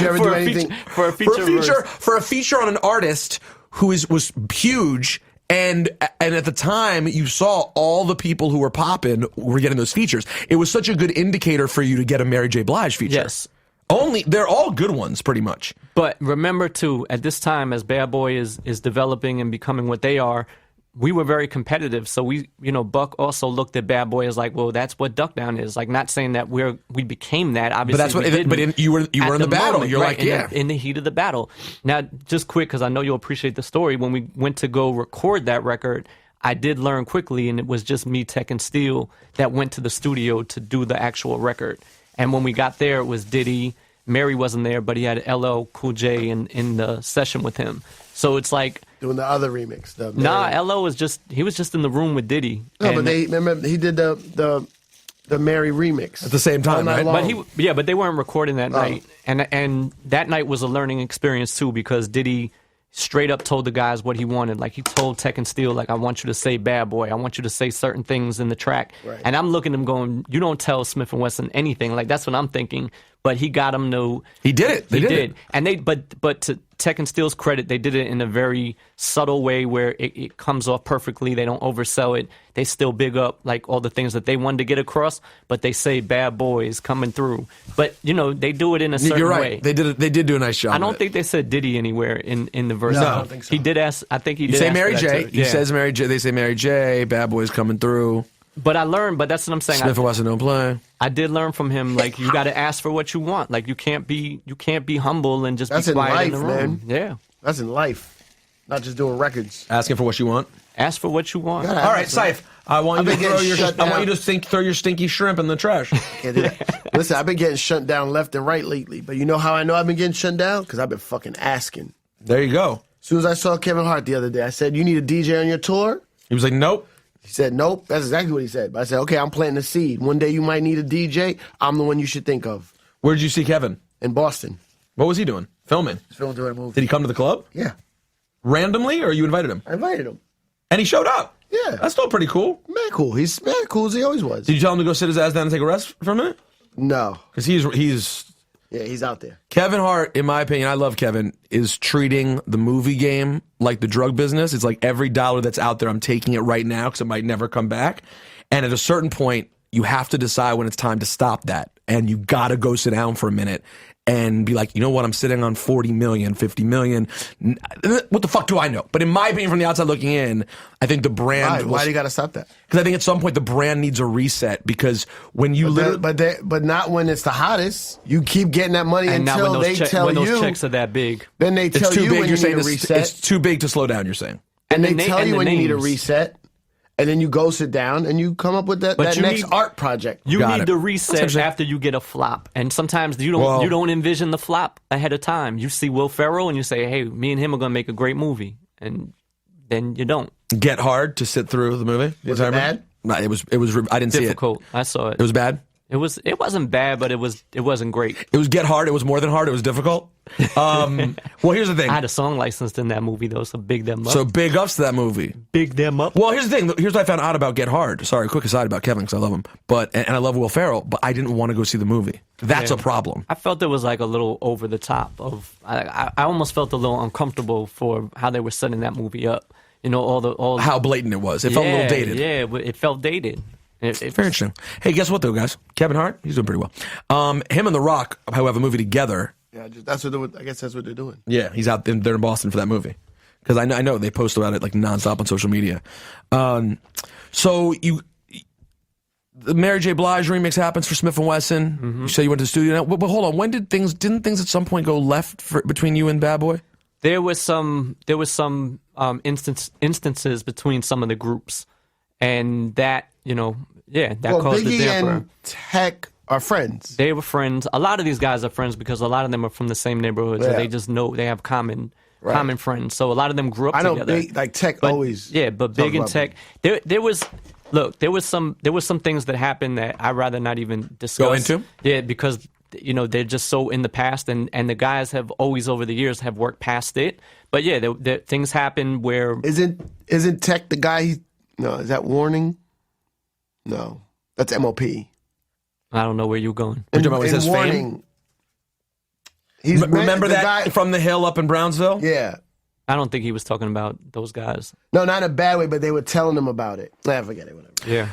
[SPEAKER 2] you ever do anything
[SPEAKER 3] for a
[SPEAKER 1] feature on an artist who was huge? And at the time, you saw all the people who were popping were getting those features. It was such a good indicator for you to get a Mary J. Blige feature.
[SPEAKER 3] Yes.
[SPEAKER 1] They're all good ones, pretty much.
[SPEAKER 3] But remember, too, at this time, as Bad Boy is developing and becoming what they are, we were very competitive. So Buck also looked at Bad Boy as like, well, that's what Duck Down is. Like, not saying that we became that. Obviously,
[SPEAKER 1] but that's what. You were in the battle.
[SPEAKER 3] Moment,
[SPEAKER 1] You're
[SPEAKER 3] right,
[SPEAKER 1] like, yeah,
[SPEAKER 3] in the heat of the battle. Now, just quick, because I know you'll appreciate the story. When we went to go record that record, I did learn quickly, and it was just me, Tech and Steel, that went to the studio to do the actual record. And when we got there, it was Diddy. Mary wasn't there, but he had LL Cool J in the session with him. So it's like
[SPEAKER 2] doing the other remix.
[SPEAKER 3] LL was just in the room with Diddy.
[SPEAKER 2] No, but he did the Mary remix
[SPEAKER 1] at the same time, right?
[SPEAKER 3] But they weren't recording that night, and that night was a learning experience too, because Diddy straight up told the guys what he wanted. Like he told Tech and Steel, like, I want you to say Bad Boy. I want you to say certain things in the track. Right. And I'm looking at him going, you don't tell Smith & Wesson anything. Like that's what I'm thinking. But he got him to.
[SPEAKER 1] He did it. They did it.
[SPEAKER 3] And but to Tech and Steel's credit, they did it in a very subtle way where it comes off perfectly. They don't oversell it. They still big up like all the things that they wanted to get across, but they say Bad Boys coming through. But they do it in a certain
[SPEAKER 1] You're right.
[SPEAKER 3] way.
[SPEAKER 1] They did it. They did do a nice job.
[SPEAKER 3] I don't think they said Diddy anywhere in the verse.
[SPEAKER 2] No, I don't think so.
[SPEAKER 3] He did ask. I think he did.
[SPEAKER 1] You say
[SPEAKER 3] ask
[SPEAKER 1] Mary
[SPEAKER 3] for that
[SPEAKER 1] J.
[SPEAKER 3] too.
[SPEAKER 1] He says Mary J. They say Mary J. Bad Boys coming through.
[SPEAKER 3] But I learned. But that's what I'm saying.
[SPEAKER 1] Smith & Wesson don't play.
[SPEAKER 3] I did learn from him. Like you got to ask for what you want. Like you can't be humble and just be quiet in the room.
[SPEAKER 2] Man.
[SPEAKER 3] Yeah,
[SPEAKER 2] that's in life, not just doing records.
[SPEAKER 1] Asking for what you want.
[SPEAKER 3] Ask for what you want.
[SPEAKER 1] All right, Ciph. I want you to throw your stinky shrimp in the trash.
[SPEAKER 2] Can't do that. Listen, I've been getting shut down left and right lately. But you know how I know I've been getting shut down? Because I've been fucking asking.
[SPEAKER 1] There you go.
[SPEAKER 2] As soon as I saw Kevin Hart the other day, I said, "You need a DJ on your tour?"
[SPEAKER 1] He was like, "Nope."
[SPEAKER 2] He said, "Nope." That's exactly what he said. But I said, "Okay, I'm planting a seed. One day you might need a DJ. I'm the one you should think of."
[SPEAKER 1] Where did you see Kevin?
[SPEAKER 2] In Boston.
[SPEAKER 1] What was he doing? Filming.
[SPEAKER 2] He's filming doing a movie.
[SPEAKER 1] Did he come to the club?
[SPEAKER 2] Yeah.
[SPEAKER 1] Randomly, or you invited him?
[SPEAKER 2] I invited him.
[SPEAKER 1] And he showed up.
[SPEAKER 2] Yeah.
[SPEAKER 1] That's still pretty cool.
[SPEAKER 2] Man, cool. He's cool as he always was.
[SPEAKER 1] Did you tell him to go sit his ass down and take a rest for a minute?
[SPEAKER 2] No.
[SPEAKER 1] Because he's
[SPEAKER 2] Yeah, he's out there.
[SPEAKER 1] Kevin Hart, in my opinion, I love Kevin, is treating the movie game like the drug business. It's like every dollar that's out there, I'm taking it right now because it might never come back. And at a certain point, you have to decide when it's time to stop that. And you got to go sit down for a minute and be like, you know what, I'm sitting on 40 million, 50 million. What the fuck do I know? But in my opinion, from the outside looking in, I think the brand...
[SPEAKER 2] Why do you got to stop that?
[SPEAKER 1] Because I think at some point the brand needs a reset, because when you
[SPEAKER 2] but not when it's the hottest. You keep getting that money
[SPEAKER 3] and
[SPEAKER 2] until they tell you...
[SPEAKER 3] when those checks are that big.
[SPEAKER 2] Then they tell you when you need a reset.
[SPEAKER 1] It's too big to slow down, you're saying.
[SPEAKER 2] And they tell you when you need a reset. and then you go sit down and you come up with that next art project.
[SPEAKER 3] You
[SPEAKER 1] Got
[SPEAKER 3] need
[SPEAKER 1] it.
[SPEAKER 3] to reset after you get a flop, and sometimes you don't envision the flop ahead of time. You see Will Ferrell and you say, "Hey, me and him are gonna make a great movie," and then you don't.
[SPEAKER 1] Get Hard to sit through the movie.
[SPEAKER 2] Was it bad?
[SPEAKER 1] No, it was. I didn't
[SPEAKER 3] Difficult.
[SPEAKER 1] see it.
[SPEAKER 3] I saw it.
[SPEAKER 1] It was bad.
[SPEAKER 3] It wasn't bad, but it wasn't great.
[SPEAKER 1] It was Get Hard. It was more than hard. It was difficult. Well, here's the thing.
[SPEAKER 3] I had a song licensed in that movie though, so big them up.
[SPEAKER 1] So big ups to that movie.
[SPEAKER 3] Big them up.
[SPEAKER 1] Well, here's the thing. Here's what I found out about Get Hard. Sorry, quick aside about Kevin because I love him, and I love Will Ferrell, but I didn't want to go see the movie. That's a problem.
[SPEAKER 3] I felt it was like a little over the top. I almost felt a little uncomfortable for how they were setting that movie up. You know, how
[SPEAKER 1] blatant it was. It felt a little dated.
[SPEAKER 3] Yeah, it felt dated.
[SPEAKER 1] Very interesting. Hey, guess what though, guys? Kevin Hart, he's doing pretty well. Him and The Rock, who have a movie together.
[SPEAKER 2] Yeah, I guess that's what they're doing.
[SPEAKER 1] Yeah, he's out there in Boston for that movie. Because I know they post about it like nonstop on social media. So the Mary J. Blige remix happens for Smith & Wesson. Mm-hmm. You say you went to the studio. But hold on, didn't things at some point go left between you and Bad Boy?
[SPEAKER 3] There was some instances between some of the groups, and that caused
[SPEAKER 2] Biggie
[SPEAKER 3] the damper.
[SPEAKER 2] And Tech are friends.
[SPEAKER 3] They were friends. A lot of these guys are friends because a lot of them are from the same neighborhood, so they just know they have common friends. So a lot of them grew up together.
[SPEAKER 2] I know Tech always.
[SPEAKER 3] Yeah, but Big and Tech, there was some things that happened that I'd rather not even discuss.
[SPEAKER 1] Go into?
[SPEAKER 3] Yeah, because they're just so in the past, and the guys have always over the years have worked past it. But yeah, there things happen where
[SPEAKER 2] isn't Tech the guy? No, is that Warning? No, that's MOP.
[SPEAKER 3] I don't know where you're going.
[SPEAKER 1] You're talking about when it says
[SPEAKER 2] Warning.
[SPEAKER 1] Fame? Remember that guy from the hill up in Brownsville?
[SPEAKER 2] Yeah.
[SPEAKER 3] I don't think he was talking about those guys.
[SPEAKER 2] No, not in a bad way, but they were telling him about it. Forget it, whatever.
[SPEAKER 3] Yeah.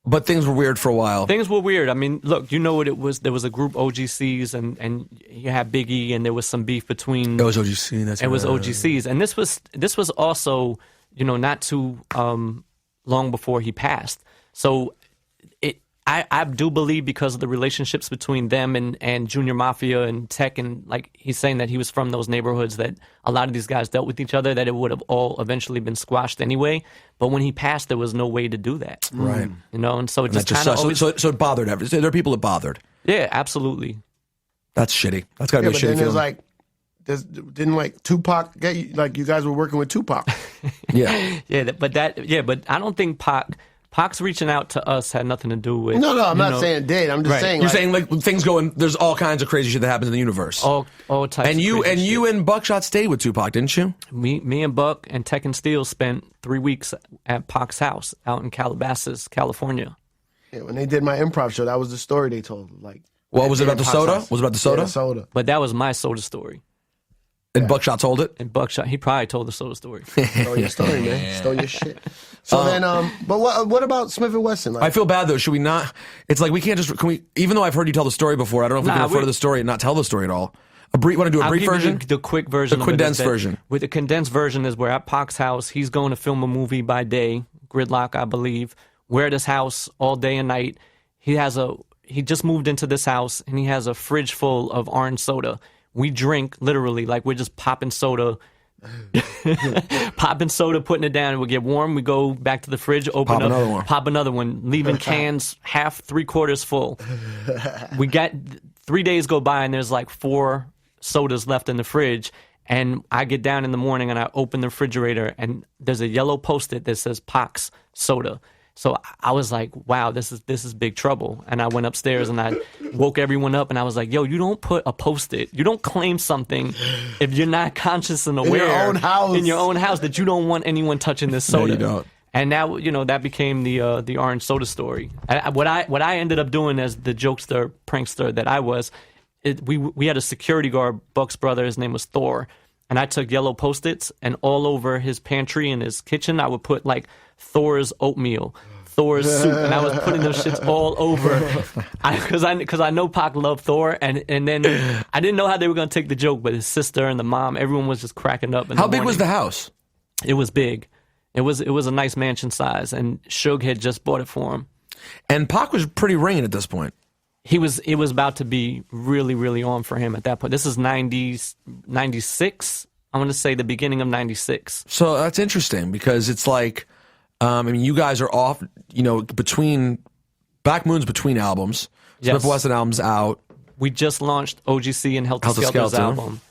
[SPEAKER 1] But things were weird for a while.
[SPEAKER 3] Things were weird. I mean, look, you know what it was? There was a group
[SPEAKER 1] OGCs,
[SPEAKER 3] and you had Biggie, and there was some beef between.
[SPEAKER 1] It was OGC. That's
[SPEAKER 3] it was OGCs, and this was also not too long before he passed. So I do believe because of the relationships between them and Junior Mafia and Tech, and like he's saying that he was from those neighborhoods, that a lot of these guys dealt with each other, that it would have all eventually been squashed anyway. But when he passed, there was no way to do that.
[SPEAKER 1] Right.
[SPEAKER 3] And so it just kind of always...
[SPEAKER 1] So it bothered everyone. There are people it bothered.
[SPEAKER 3] Yeah, absolutely.
[SPEAKER 1] That's shitty. That's got to be a shitty feeling.
[SPEAKER 2] Didn't Tupac get you? Like you guys were working with Tupac.
[SPEAKER 1] Yeah.
[SPEAKER 3] But I don't think Pac's reaching out to us had nothing to do with...
[SPEAKER 2] No, I'm not saying did. I'm just saying...
[SPEAKER 1] You're saying like things going... There's all kinds of crazy shit that happens in the universe.
[SPEAKER 3] All types of crazy shit.
[SPEAKER 1] You and Buckshot stayed with Tupac, didn't you?
[SPEAKER 3] Me and Buck and Tech and Steel spent 3 weeks at Pac's house out in Calabasas, California.
[SPEAKER 2] Yeah, when they did my improv show, that was the story they told. Like,
[SPEAKER 1] what was it about the soda? Was it about the soda?
[SPEAKER 2] Yeah, the soda.
[SPEAKER 3] But that was my soda story.
[SPEAKER 1] And Buckshot told it?
[SPEAKER 3] And Buckshot, he probably told the soda story.
[SPEAKER 2] Stole your story, man. Stole your shit. So then, but what about Smith & Wesson? Like,
[SPEAKER 1] I feel bad though. Should we not? It's like we can't just. Can we? Even though I've heard you tell the story before, I don't know if we can refer to the story and not tell the story at all. Want to do a brief version?
[SPEAKER 3] The quick version.
[SPEAKER 1] The condensed version.
[SPEAKER 3] With the condensed version is we're at Pac's house. He's going to film a movie by day, Gridlock, I believe. We're at his house all day and night. He just moved into this house and he has a fridge full of orange soda. We drink literally like we're just popping soda, putting it down, and we get warm. We go back to the fridge, pop another one, leaving cans half, 3/4 full. We got 3 days go by and there's like 4 sodas left in the fridge. And I get down in the morning and I open the refrigerator and there's a yellow Post-it that says Pac's soda. So I was like, wow, this is big trouble. And I went upstairs and I woke everyone up and I was like, yo, you don't put a Post-it. You don't claim something if you're not conscious and aware in your own house that you don't want anyone touching this soda.
[SPEAKER 1] No, you don't.
[SPEAKER 3] And now, that became the orange soda story. What I ended up doing as the jokester, prankster that I was, we had a security guard, Buck's brother, his name was Thor. And I took yellow Post-its and all over his pantry and his kitchen, I would put like Thor's oatmeal, Thor's soup, and I was putting those shits all over because I know Pac loved Thor, and then I didn't know how they were going to take the joke, but his sister and the mom, everyone was just cracking up.
[SPEAKER 1] How big was the house?
[SPEAKER 3] It was big. It was a nice mansion size, and Suge had just bought it for him.
[SPEAKER 1] And Pac was pretty ringing at this point.
[SPEAKER 3] It was about to be really, really on for him at that point. This is 96. I'm going to say the beginning of 96.
[SPEAKER 1] So that's interesting because it's like, I mean, you guys are off, between Black Moon's between albums.
[SPEAKER 3] Yes.
[SPEAKER 1] Smith & Wesson album's out.
[SPEAKER 3] We just launched OGC and Helter Skelter's album.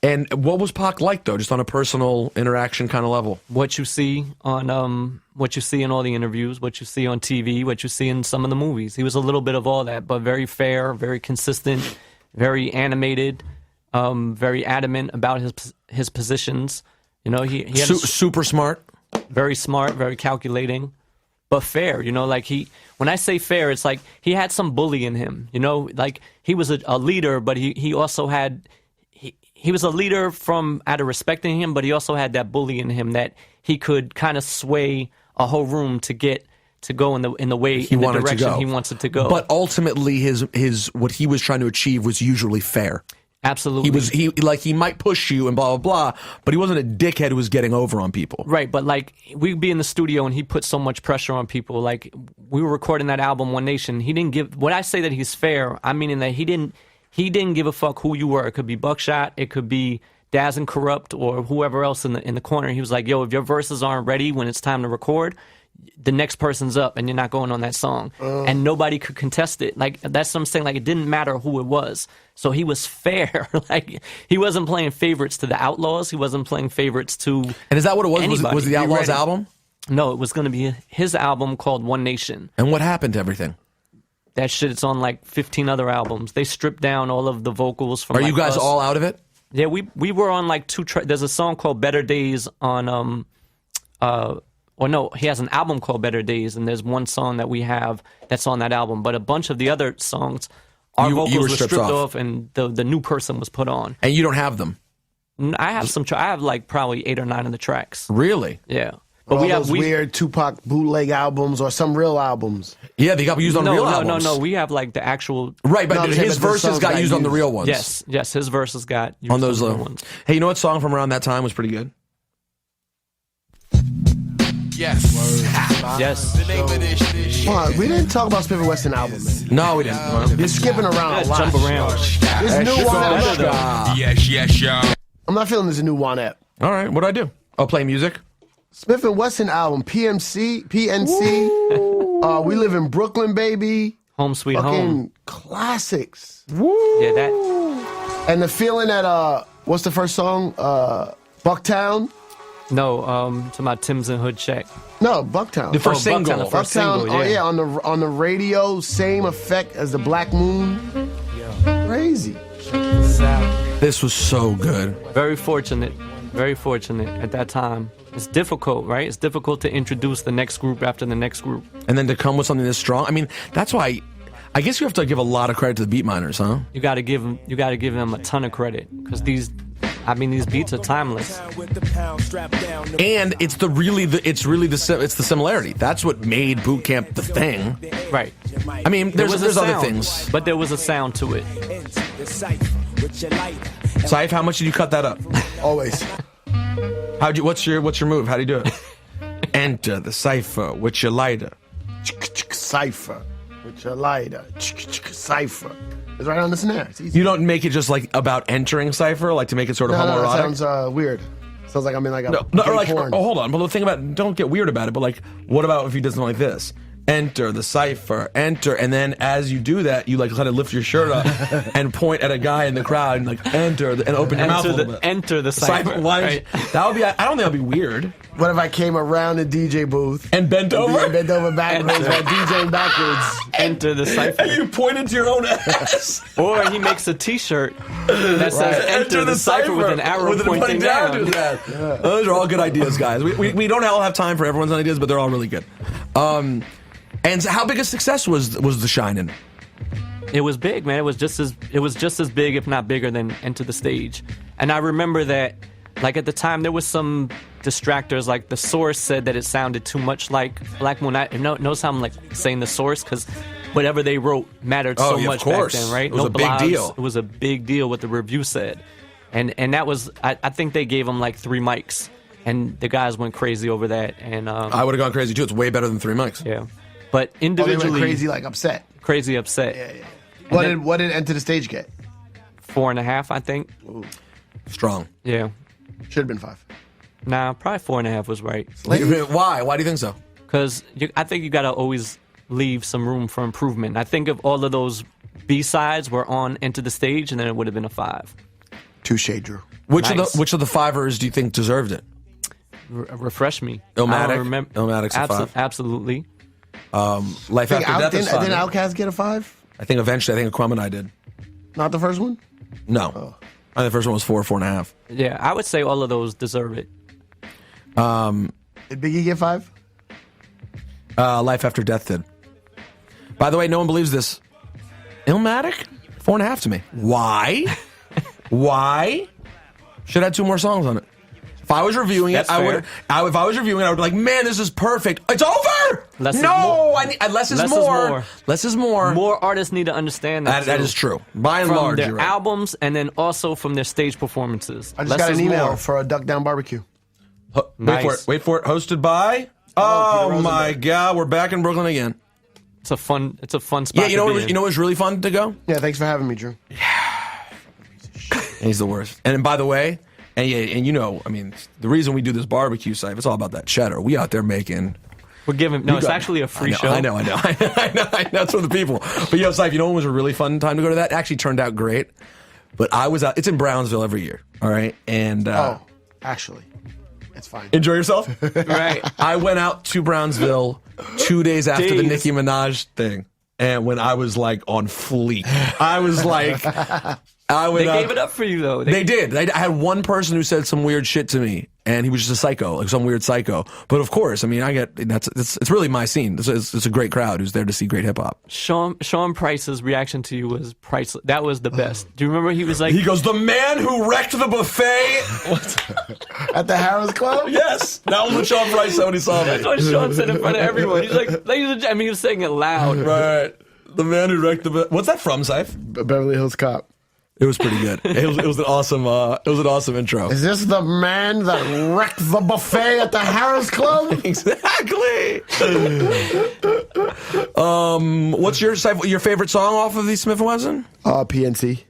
[SPEAKER 1] And what was Pac like, though, just on a personal interaction kind of level?
[SPEAKER 3] What you see on what you see in all the interviews, what you see on TV, what you see in some of the movies. He was a little bit of all that, but very fair, very consistent, very animated, very adamant about his positions. He had
[SPEAKER 1] super smart,
[SPEAKER 3] very smart, very calculating, but fair. When I say fair, it's like he had some bully in him. Like he was a leader, but he also had. He was a leader out of respecting him, but he also had that bully in him that he could kind of sway a whole room to go in the direction he wants it to go.
[SPEAKER 1] But ultimately, his what he was trying to achieve was usually fair.
[SPEAKER 3] Absolutely.
[SPEAKER 1] He might push you and blah blah blah, but he wasn't a dickhead who was getting over on people.
[SPEAKER 3] Right, but we'd be in the studio and he put so much pressure on people. Like we were recording that album, One Nation. He didn't give. When I say that he's fair, I mean that he didn't give a fuck who you were. It could be Buckshot, it could be Daz and Corrupt, or whoever else in the corner. He was like, yo, if your verses aren't ready when it's time to record, the next person's up and you're not going on that song. And nobody could contest it. Like, that's what I'm saying. Like, it didn't matter who it was. So he was fair. Like, he wasn't playing favorites to the Outlaws. He wasn't playing favorites to
[SPEAKER 1] And is that what it was?
[SPEAKER 3] Anybody.
[SPEAKER 1] Was it the Outlaws album?
[SPEAKER 3] No, it was going to be his album called One Nation.
[SPEAKER 1] And what happened to everything?
[SPEAKER 3] That shit, it's on like 15 other albums. They stripped down all of the vocals from
[SPEAKER 1] Are you guys all out of it?
[SPEAKER 3] Yeah, we were on like two tracks. There's a song called Better Days on he has an album called Better Days, and there's one song that we have that's on that album. But a bunch of the other songs, our vocals were stripped off, and the new person was put on.
[SPEAKER 1] And you don't have them?
[SPEAKER 3] I have I have like probably 8 or 9 of the tracks.
[SPEAKER 1] Really?
[SPEAKER 3] Yeah.
[SPEAKER 2] But we have weird Tupac bootleg albums or some real albums.
[SPEAKER 1] Yeah, they got used on real albums.
[SPEAKER 3] No. We have like the actual.
[SPEAKER 1] Right, but his verses got used on the real ones.
[SPEAKER 3] Yes, his verses got used
[SPEAKER 1] on those
[SPEAKER 3] real ones.
[SPEAKER 1] Hey, you know what song from around that time was pretty good?
[SPEAKER 5] Yes. The name of this shit.
[SPEAKER 2] We didn't talk about Ciph and Wesson album, man.
[SPEAKER 1] No, we didn't.
[SPEAKER 2] You're skipping around a lot.
[SPEAKER 3] Jump around.
[SPEAKER 2] This new Juan Ep.
[SPEAKER 5] Yes, y'all.
[SPEAKER 2] I'm not feeling this new Juan Ep.
[SPEAKER 1] All right, what do I do? I'll play music.
[SPEAKER 2] Ciph and Wesson album, PNC. We Live in Brooklyn, baby.
[SPEAKER 3] Home Sweet
[SPEAKER 2] Fucking
[SPEAKER 3] Home.
[SPEAKER 2] Classics.
[SPEAKER 3] Yeah, that.
[SPEAKER 2] And the feeling that what's the first song? Bucktown.
[SPEAKER 3] No, to my Tim's and Hood Check.
[SPEAKER 2] No, Bucktown.
[SPEAKER 1] The first single.
[SPEAKER 3] Bucktown, the first single,
[SPEAKER 2] Oh yeah, on the radio, same effect as the Black Moon. Crazy.
[SPEAKER 1] This was so good.
[SPEAKER 3] Very fortunate at that time. It's difficult, right? It's difficult to introduce the next group after the next group.
[SPEAKER 1] And then to come with something this strong. I mean, that's why I guess you have to give a lot of credit to the beat miners, huh?
[SPEAKER 3] You got to give them a ton of credit because these beats are timeless.
[SPEAKER 1] And it's the similarity. That's what made boot camp the thing.
[SPEAKER 3] Right.
[SPEAKER 1] I mean, there's other things,
[SPEAKER 3] but there was a sound to it.
[SPEAKER 1] Ciph, how much did you cut that up?
[SPEAKER 2] Always.
[SPEAKER 1] What's your move? How do you do it? Enter the cipher with your lighter.
[SPEAKER 2] Cipher with your lighter. Cipher. It's right on the snare. It's easy.
[SPEAKER 1] You don't make it just like about entering cipher, like to make it sort of homoerotic?
[SPEAKER 2] No, that sounds weird. Sounds like I'm in like a
[SPEAKER 1] or like,
[SPEAKER 2] porn.
[SPEAKER 1] hold on. But the thing about, don't get weird about it, but like, what about if he does something like this? Enter the cipher, enter, and then as you do that, you like kind of lift your shirt up and point at a guy in the crowd and like enter and open your mouth a little bit.
[SPEAKER 3] Enter the cipher.
[SPEAKER 1] Right? That would be. I don't think that'd be weird.
[SPEAKER 2] What if I came around the DJ booth
[SPEAKER 1] and bent over?
[SPEAKER 2] And bent over backwards while DJing backwards.
[SPEAKER 3] Enter the cipher.
[SPEAKER 1] And you pointed to your own ass.
[SPEAKER 3] Or he makes a T-shirt that says "Enter the cipher" with an arrow pointing down.
[SPEAKER 1] Those are all good ideas, guys. We don't all have time for everyone's ideas, but they're all really good. And how big a success was The Shining?
[SPEAKER 3] It was big, man. It was just as big, if not bigger, than Enter the Stage. And I remember that, like at the time, there was some distractors. Like The Source said that it sounded too much like Black Moon. Notice how I'm like saying The Source because whatever they wrote mattered so much back then, right?
[SPEAKER 1] It was a big deal.
[SPEAKER 3] It was a big deal what the review said, and that was I think they gave them like 3 mics, and the guys went crazy over that. And
[SPEAKER 1] I would have gone crazy too. It's way better than 3 mics.
[SPEAKER 3] Yeah. But individually,
[SPEAKER 2] they went crazy, like upset.
[SPEAKER 3] Crazy upset.
[SPEAKER 2] Yeah. What did Enter the Stage get?
[SPEAKER 3] 4.5, I think.
[SPEAKER 2] Ooh.
[SPEAKER 1] Strong.
[SPEAKER 3] Yeah.
[SPEAKER 2] Should have been 5.
[SPEAKER 3] Nah, probably 4.5 was right.
[SPEAKER 1] Why? Why do you think so?
[SPEAKER 3] Because I think you got to always leave some room for improvement. I think if all of those B-sides were on Enter the Stage, and then it would have been a 5.
[SPEAKER 2] Touche, Drew.
[SPEAKER 1] Which of the fivers do you think deserved it?
[SPEAKER 3] Refresh me.
[SPEAKER 1] Illmatic?
[SPEAKER 3] I don't remember.
[SPEAKER 1] Illmatic's a 5.
[SPEAKER 3] Absolutely.
[SPEAKER 1] Life After Death is 5.
[SPEAKER 2] Didn't Outkast get a 5?
[SPEAKER 1] I think eventually, Aquemini I did.
[SPEAKER 2] Not the first one?
[SPEAKER 1] No. I think the first one was 4.5.
[SPEAKER 3] Yeah, I would say all of those deserve it.
[SPEAKER 2] Did Biggie get 5?
[SPEAKER 1] Life After Death did. By the way, no one believes this. Illmatic? 4.5 to me. Why? Why? Should have had 2 more songs on it. If I was reviewing it, I would. If I was reviewing it, I would be like, "Man, this is perfect. It's over." Less is more. Less is more.
[SPEAKER 3] More artists need to understand that.
[SPEAKER 1] That is true. By and
[SPEAKER 3] from
[SPEAKER 1] large,
[SPEAKER 3] their
[SPEAKER 1] you're right.
[SPEAKER 3] albums, and then also from their stage performances.
[SPEAKER 2] I just got an email for a Duck Down Barbecue.
[SPEAKER 3] Nice.
[SPEAKER 1] Wait for it. Hosted by. Oh my God, we're back in Brooklyn again.
[SPEAKER 3] It's a fun spot.
[SPEAKER 1] Yeah, you know what's really fun to go?
[SPEAKER 2] Yeah, thanks for having me, Drew.
[SPEAKER 1] He's the worst. And by the way, and you know, I mean, the reason we do this barbecue site, it's all about that cheddar. We out there making.
[SPEAKER 3] We're giving. No, it's actually a free show.
[SPEAKER 1] I know. It's for the people. But Siph, you know when was a really fun time to go to that? It actually turned out great. But I was out. It's in Brownsville every year. All right, and
[SPEAKER 2] actually, it's fine.
[SPEAKER 1] Enjoy yourself.
[SPEAKER 3] Right.
[SPEAKER 1] I went out to Brownsville 2 days after the Nicki Minaj thing, and when I was like on fleek, I was like.
[SPEAKER 3] They gave it up for you, though.
[SPEAKER 1] They did. I had one person who said some weird shit to me, and he was just a psycho, like some weird psycho. But of course, I mean, it's really my scene. It's a great crowd who's there to see great hip hop.
[SPEAKER 3] Sean Price's reaction to you was priceless. That was the best. Do you remember he was like...
[SPEAKER 1] He goes, "The man who wrecked the buffet."
[SPEAKER 2] At the Harris Club?
[SPEAKER 1] Yes. That was what Sean Price said when he saw me.
[SPEAKER 3] That's what Sean said in front of everyone. He's like, ladies and gentlemen, he was saying it loud.
[SPEAKER 1] Right. The man who wrecked the buffet. What's that from, Ciph?
[SPEAKER 2] Beverly Hills Cop.
[SPEAKER 1] It was pretty good. It was an awesome intro.
[SPEAKER 2] Is this the man that wrecked the buffet at the Harris Club?
[SPEAKER 1] Exactly. What's your favorite song off of the Smith & Wesson?
[SPEAKER 2] PNC.
[SPEAKER 1] I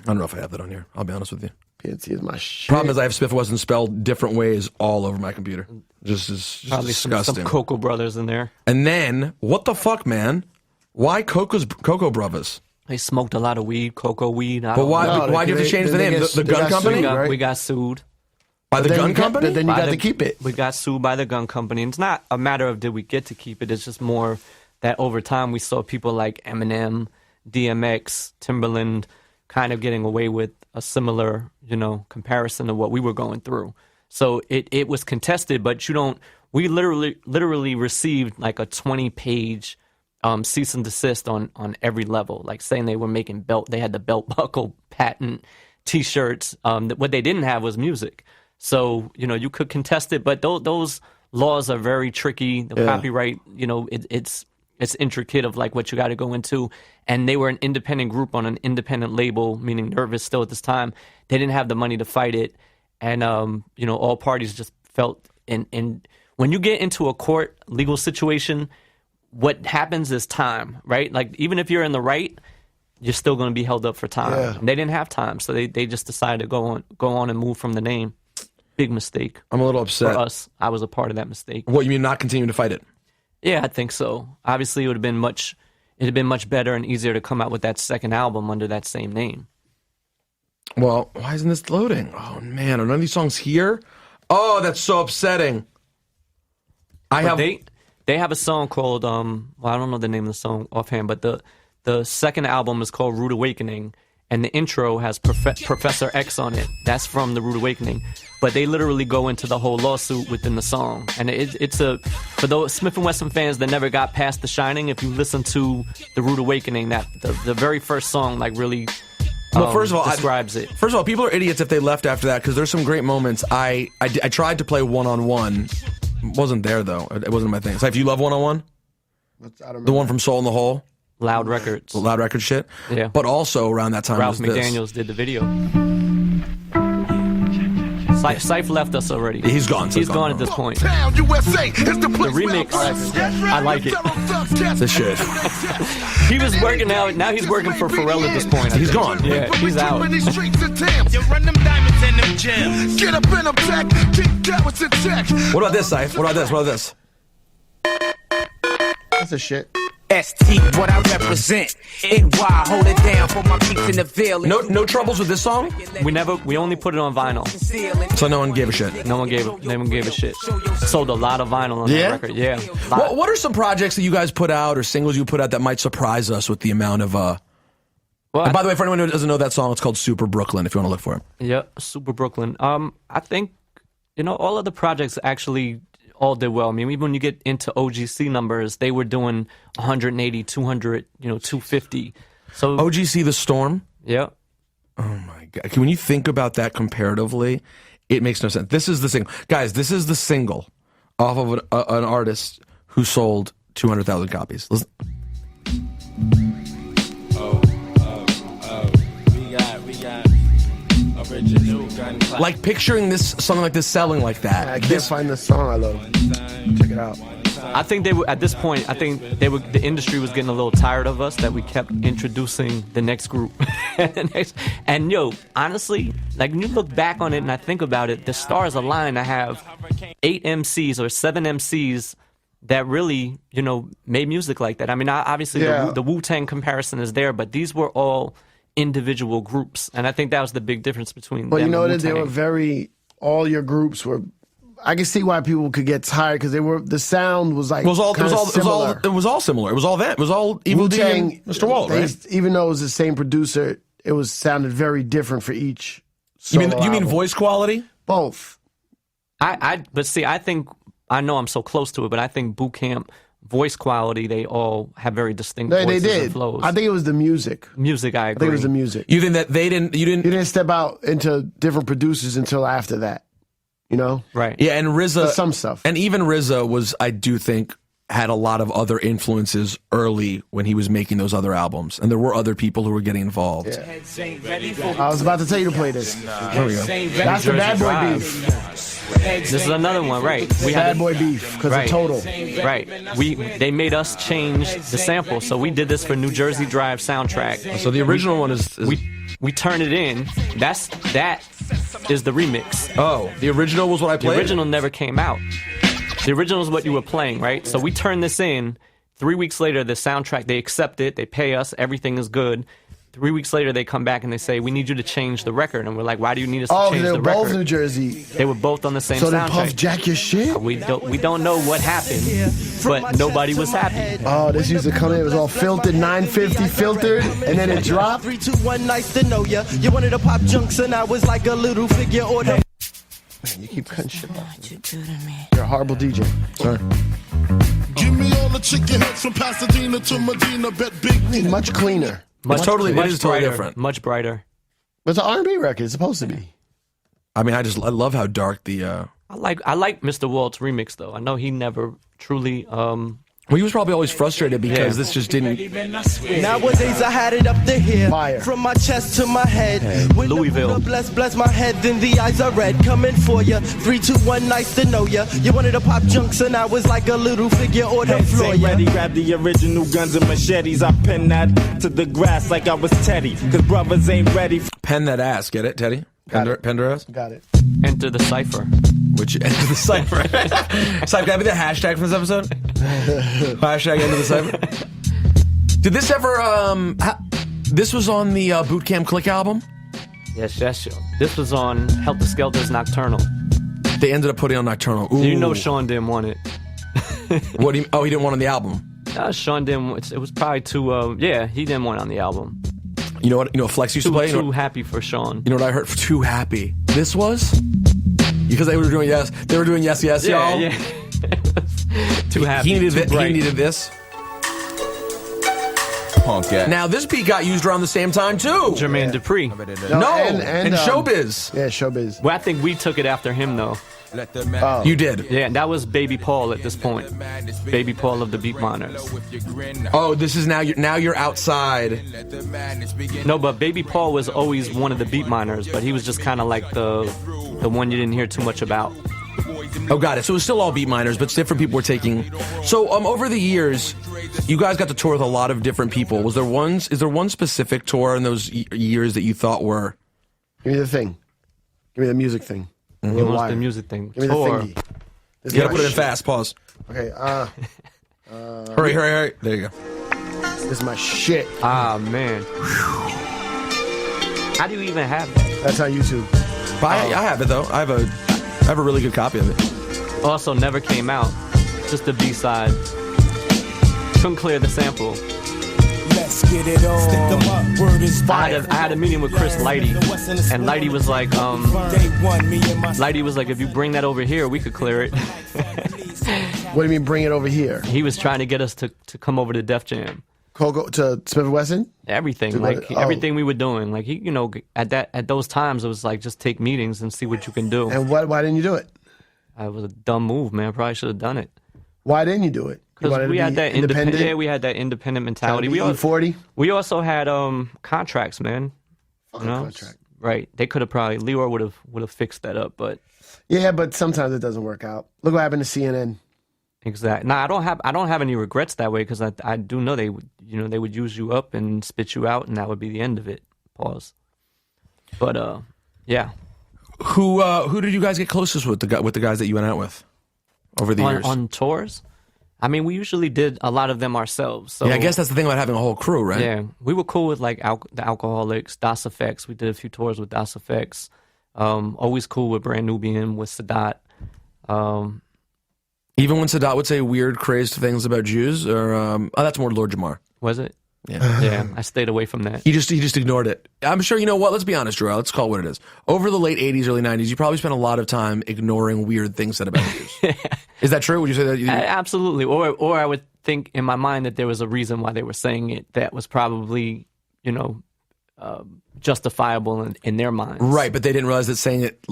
[SPEAKER 1] don't know if I have that on here. I'll be honest with you.
[SPEAKER 2] PNC is my shit.
[SPEAKER 1] Problem is I have Smith & Wesson spelled different ways all over my computer. Just
[SPEAKER 3] Probably
[SPEAKER 1] disgusting.
[SPEAKER 3] some Cocoa Brothers in there.
[SPEAKER 1] And then, what the fuck, man? Why Cocoa Brothers?
[SPEAKER 3] They smoked a lot of weed, cocoa weed.
[SPEAKER 1] But why do you have to change the name? The gun company?
[SPEAKER 3] We got sued.
[SPEAKER 1] By the gun company?
[SPEAKER 2] Then you got to keep it.
[SPEAKER 3] We got sued by the gun company. And it's not a matter of did we get to keep it. It's just more that over time we saw people like Eminem, DMX, Timberland kind of getting away with a similar, comparison to what we were going through. So it was contested, but we literally received like a 20-page cease and desist on every level, like saying they were making they had the belt buckle patent T-shirts. What they didn't have was music. So, you could contest it, but those laws are very tricky. The copyright, it's intricate of like what you got to go into. And they were an independent group on an independent label, meaning Nervous still at this time. They didn't have the money to fight it. And, all parties just felt in when you get into a court legal situation, what happens is time, right? Like, even if you're in the right, you're still going to be held up for time. Yeah. And they didn't have time, so they just decided to go on and move from the name. Big mistake.
[SPEAKER 1] I'm a little upset.
[SPEAKER 3] For us, I was a part of that mistake.
[SPEAKER 1] What, you mean not continuing to fight it?
[SPEAKER 3] Yeah, I think so. Obviously, it would have been much better and easier to come out with that second album under that same name.
[SPEAKER 1] Well, why isn't this loading? Oh, man, are none of these songs here? Oh, that's so upsetting.
[SPEAKER 3] They have a song called, I don't know the name of the song offhand, but the second album is called Rude Awakening, and the intro has Professor X on it. That's from the Rude Awakening. But they literally go into the whole lawsuit within the song. And for those Smith & Wesson fans that never got past The Shining, if you listen to the Rude Awakening, that the very first song like really
[SPEAKER 1] first of all,
[SPEAKER 3] describes it.
[SPEAKER 1] First of all, people are idiots if they left after that, because there's some great moments. I tried to play one-on-one. Wasn't there though. It wasn't my thing. So if you love one-on-one, the one from Soul in the Hole,
[SPEAKER 3] Loud Records,
[SPEAKER 1] Loud Records shit.
[SPEAKER 3] Yeah.
[SPEAKER 1] But also around that time,
[SPEAKER 3] Ralph
[SPEAKER 1] was
[SPEAKER 3] McDaniels did the video. Cipha left us already.
[SPEAKER 1] He's gone.
[SPEAKER 3] He's gone at this point. The remix, I like it.
[SPEAKER 1] This shit.
[SPEAKER 3] He was working out. Now he's working for Pharrell at this point.
[SPEAKER 1] He's gone.
[SPEAKER 3] Yeah, he's out.
[SPEAKER 4] You run them diamonds in them gems. Get up in them tech, keep cowards in check.
[SPEAKER 1] What about this, Ciph? What about this? What about this?
[SPEAKER 2] That's a shit.
[SPEAKER 7] ST, what I represent. NY, hold it down for my peeps in the veil.
[SPEAKER 1] No troubles with this song?
[SPEAKER 3] We only put it on vinyl.
[SPEAKER 1] So no one gave a shit.
[SPEAKER 3] No one gave a shit. Sold a lot of vinyl on that record. Yeah.
[SPEAKER 1] What are some projects that you guys put out or singles you put out that might surprise us with the amount of and by the way, for anyone who doesn't know that song, it's called Super Brooklyn if you want to look for it.
[SPEAKER 3] Yeah, Super Brooklyn. I think, all of the projects actually all did well. I mean, even when you get into OGC numbers, they were doing 180, 200, 250. So
[SPEAKER 1] OGC The Storm?
[SPEAKER 3] Yeah.
[SPEAKER 1] Oh my God. When you think about that comparatively, it makes no sense. This is the single. Guys, this is the single off of an artist who sold 200,000 copies. Listen. Like picturing this song like this selling like that.
[SPEAKER 2] I can't find the song I love. Check it out.
[SPEAKER 3] I think they were at this point. I think the industry was getting a little tired of us that we kept introducing the next group. And honestly, like when you look back on it and I think about it, the stars align. I have 8 MCs or 7 MCs that really made music like that. I mean, obviously the Wu-Tang comparison is there, but these were all individual groups, and I think that was the big difference between.
[SPEAKER 2] But
[SPEAKER 3] them and
[SPEAKER 2] they were all your groups were. I can see why people could get tired because the sound was like
[SPEAKER 1] it was all similar. It was all that. It was all Evil D and Mr. Walt, right?
[SPEAKER 2] Even though it was the same producer, it sounded very different for each.
[SPEAKER 1] You mean voice quality?
[SPEAKER 2] Both.
[SPEAKER 3] But see, I think I know I'm so close to it, but I think Boot Camp voice quality, they all have very distinct voices and flows.
[SPEAKER 2] I think it was the music.
[SPEAKER 3] I agree.
[SPEAKER 2] I think it was the music.
[SPEAKER 1] You think that you didn't
[SPEAKER 2] step out into different producers until after that,
[SPEAKER 3] Right.
[SPEAKER 1] Yeah, and RZA,
[SPEAKER 2] some stuff.
[SPEAKER 1] And even RZA was, I do think, had a lot of other influences early when he was making those other albums, and there were other people who were getting involved.
[SPEAKER 2] Yeah. I was about to tell you to play this.
[SPEAKER 1] There we go.
[SPEAKER 2] That's the Bad Boy Beef.
[SPEAKER 3] This is another one, right?
[SPEAKER 2] We Bad Boy Beef because of Total.
[SPEAKER 3] Right. They made us change the sample, so we did this for New Jersey Drive soundtrack.
[SPEAKER 1] So the original one is
[SPEAKER 3] we turn it in. That is the remix.
[SPEAKER 1] Oh, the original was what I played?
[SPEAKER 3] The original never came out. The original is what you were playing, right? So we turn this in. 3 weeks later, the soundtrack, they accept it. They pay us. Everything is good. 3 weeks later, they come back and they say, we need you to change the record. And we're like, why do you need us to change the record?
[SPEAKER 2] Oh, they were both New Jersey.
[SPEAKER 3] They were both on the same soundtrack.
[SPEAKER 2] So they Puff Jack your shit?
[SPEAKER 3] We don't know what happened, but nobody was happy.
[SPEAKER 2] Oh, this used to come in. It was all filtered, 950 filtered, and then it dropped.
[SPEAKER 8] 3, 2, 1, nice to know ya. You wanted to pop junks and I was like a little figure or the...
[SPEAKER 2] Man, you keep cutting shit off. You're a horrible DJ. Sorry.
[SPEAKER 5] Give me all the chicken heads from Pasadena to Medina, bet big.
[SPEAKER 2] Much cleaner.
[SPEAKER 1] It is totally different.
[SPEAKER 3] Much brighter.
[SPEAKER 2] It's an R&B record. It's supposed to be.
[SPEAKER 1] I mean, I love how dark the.
[SPEAKER 3] I like Mr. Walt's remix though. I know he never truly.
[SPEAKER 1] Well, he was probably always frustrated because this just didn't.
[SPEAKER 8] Nowadays I had it up to here.
[SPEAKER 2] Fire.
[SPEAKER 8] From my chest to my head. When
[SPEAKER 3] Louisville.
[SPEAKER 8] Bless my head, then the eyes are red. Coming for ya. 3, 2, 1, nice to know ya. You wanted to pop junks and I was like a little figure on the floor.
[SPEAKER 9] Ain't ready, grab the original guns and machetes. I pin that to the grass like I was Teddy. Cause brothers ain't ready.
[SPEAKER 1] Pen that ass. Get it, Teddy? Pender ass?
[SPEAKER 2] Got it.
[SPEAKER 3] Enter the cipher.
[SPEAKER 1] Which enter the cipher. Cipher, can I be the hashtag for this episode? Hashtag enter the cipher. Did this ever, this was on the Boot Camp Click album?
[SPEAKER 3] Yes. This was on Helter Skelter's Nocturnal.
[SPEAKER 1] They ended up putting on Nocturnal. Ooh.
[SPEAKER 3] You know Sean didn't want it.
[SPEAKER 1] What do you, he didn't want on the album?
[SPEAKER 3] Sean didn't, it was probably too, he didn't want it on the album.
[SPEAKER 1] You know what Flex used to play?
[SPEAKER 3] Too happy for Sean.
[SPEAKER 1] You know what I heard? Too happy. This was? Because they were doing yes, y'all.
[SPEAKER 3] Yeah. Too happy.
[SPEAKER 1] He needed this.
[SPEAKER 9] Punk ass.
[SPEAKER 1] Now this beat got used around the same time too.
[SPEAKER 3] Jermaine Dupri.
[SPEAKER 1] No, and Showbiz.
[SPEAKER 2] Yeah, Showbiz.
[SPEAKER 3] Well, I think we took it after him though.
[SPEAKER 1] You did.
[SPEAKER 3] Yeah, and that was Baby Paul at this point. Baby Paul of the Beat Miners.
[SPEAKER 1] Oh, this is now you're outside.
[SPEAKER 3] No, but Baby Paul was always one of the Beat Miners, but he was just kind of like the one you didn't hear too much about.
[SPEAKER 1] Oh, got it. So it was still all Beat Miners, but different people were taking. So over the years, you guys got to tour with a lot of different people. Is there one specific tour in those years that you thought were?
[SPEAKER 2] Give me the thing. Give me the music thing.
[SPEAKER 3] He wants the music thing.
[SPEAKER 2] Give me
[SPEAKER 3] Tour.
[SPEAKER 2] the thingy.
[SPEAKER 1] You gotta put it in fast. Pause.
[SPEAKER 2] Okay.
[SPEAKER 1] Hurry. There you go.
[SPEAKER 2] This is my shit.
[SPEAKER 3] Ah, man. How do you even have that?
[SPEAKER 2] That's on YouTube.
[SPEAKER 1] I have it though. I have a really good copy of it.
[SPEAKER 3] Also, never came out. Just the B-side. Couldn't clear the sample.
[SPEAKER 5] Let's get it on. Stick 'em up. Word is fire.
[SPEAKER 3] I had a meeting with Chris Lighty, and Lighty was like, if you bring that over here, we could clear it.
[SPEAKER 2] What do you mean, bring it over here?
[SPEAKER 3] He was trying to get us to come over to Def Jam.
[SPEAKER 2] Go to Ciph and Wesson?
[SPEAKER 3] Everything, everything we were doing. Like, at those times, it was like, just take meetings and see what you can do.
[SPEAKER 2] And why didn't you do it?
[SPEAKER 3] It was a dumb move, man. Probably should have done it.
[SPEAKER 2] Why didn't you do it?
[SPEAKER 3] Because we had that independent. Yeah, we had that independent mentality. We also had contracts, man.
[SPEAKER 2] Fucking contract.
[SPEAKER 3] Right? They could have probably Leroy would have fixed that up, but
[SPEAKER 2] yeah, but sometimes it doesn't work out. Look what happened to CNN.
[SPEAKER 3] Exactly. Nah, I don't have any regrets that way, because I do know they would use you up and spit you out, and that would be the end of it. Pause. But yeah.
[SPEAKER 1] Who did you guys get closest with the guys that you went out with over the years
[SPEAKER 3] on tours? I mean, we usually did a lot of them ourselves. So,
[SPEAKER 1] yeah, I guess that's the thing about having a whole crew, right?
[SPEAKER 3] Yeah, we were cool with like the Alcoholics, Das Effects. We did a few tours with Das Effects. Always cool with Brand Nubian, with Sadat.
[SPEAKER 1] Even when Sadat would say weird, crazed things about Jews, or that's more Lord Jamar.
[SPEAKER 3] Was it?
[SPEAKER 1] Yeah,
[SPEAKER 3] yeah. I stayed away from that.
[SPEAKER 1] He just ignored it. I'm sure, you know what? Let's be honest, Jarrell. Let's call it what it is. Over the late '80s, early '90s, you probably spent a lot of time ignoring weird things said about Jews. Is that true? Would you say that?
[SPEAKER 3] Absolutely. Or I would think in my mind that there was a reason why they were saying it that was probably, justifiable in their minds.
[SPEAKER 1] Right, but they didn't realize that saying it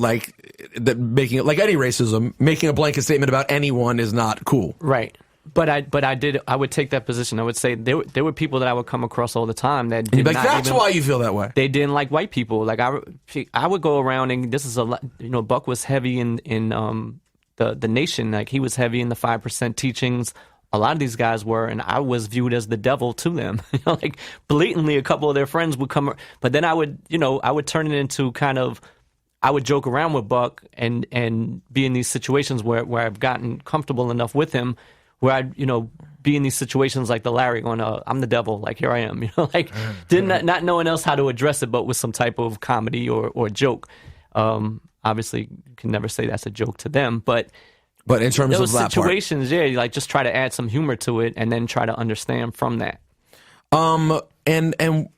[SPEAKER 1] making it like any racism, making a blanket statement about anyone is not cool.
[SPEAKER 3] Right. But I would take that position. I would say there were people that I would come across all the time that did not
[SPEAKER 1] that's why you feel that way.
[SPEAKER 3] They didn't like white people. Like I would go around, and this is a lot. Buck was heavy in the nation. Like, he was heavy in the 5% teachings. A lot of these guys were, and I was viewed as the devil to them. Like, blatantly, a couple of their friends would come, but then I would turn it into kind of, I would joke around with Buck and be in these situations where I've gotten comfortable enough with him, where I'd, be in these situations like the Larry going, I'm the devil, like, here I am, not knowing else how to address it, but with some type of comedy or joke. Obviously, you can never say that's a joke to them, but
[SPEAKER 1] in terms
[SPEAKER 3] those
[SPEAKER 1] of that
[SPEAKER 3] situations, yeah, you just try to add some humor to it and then try to understand from that.
[SPEAKER 1] And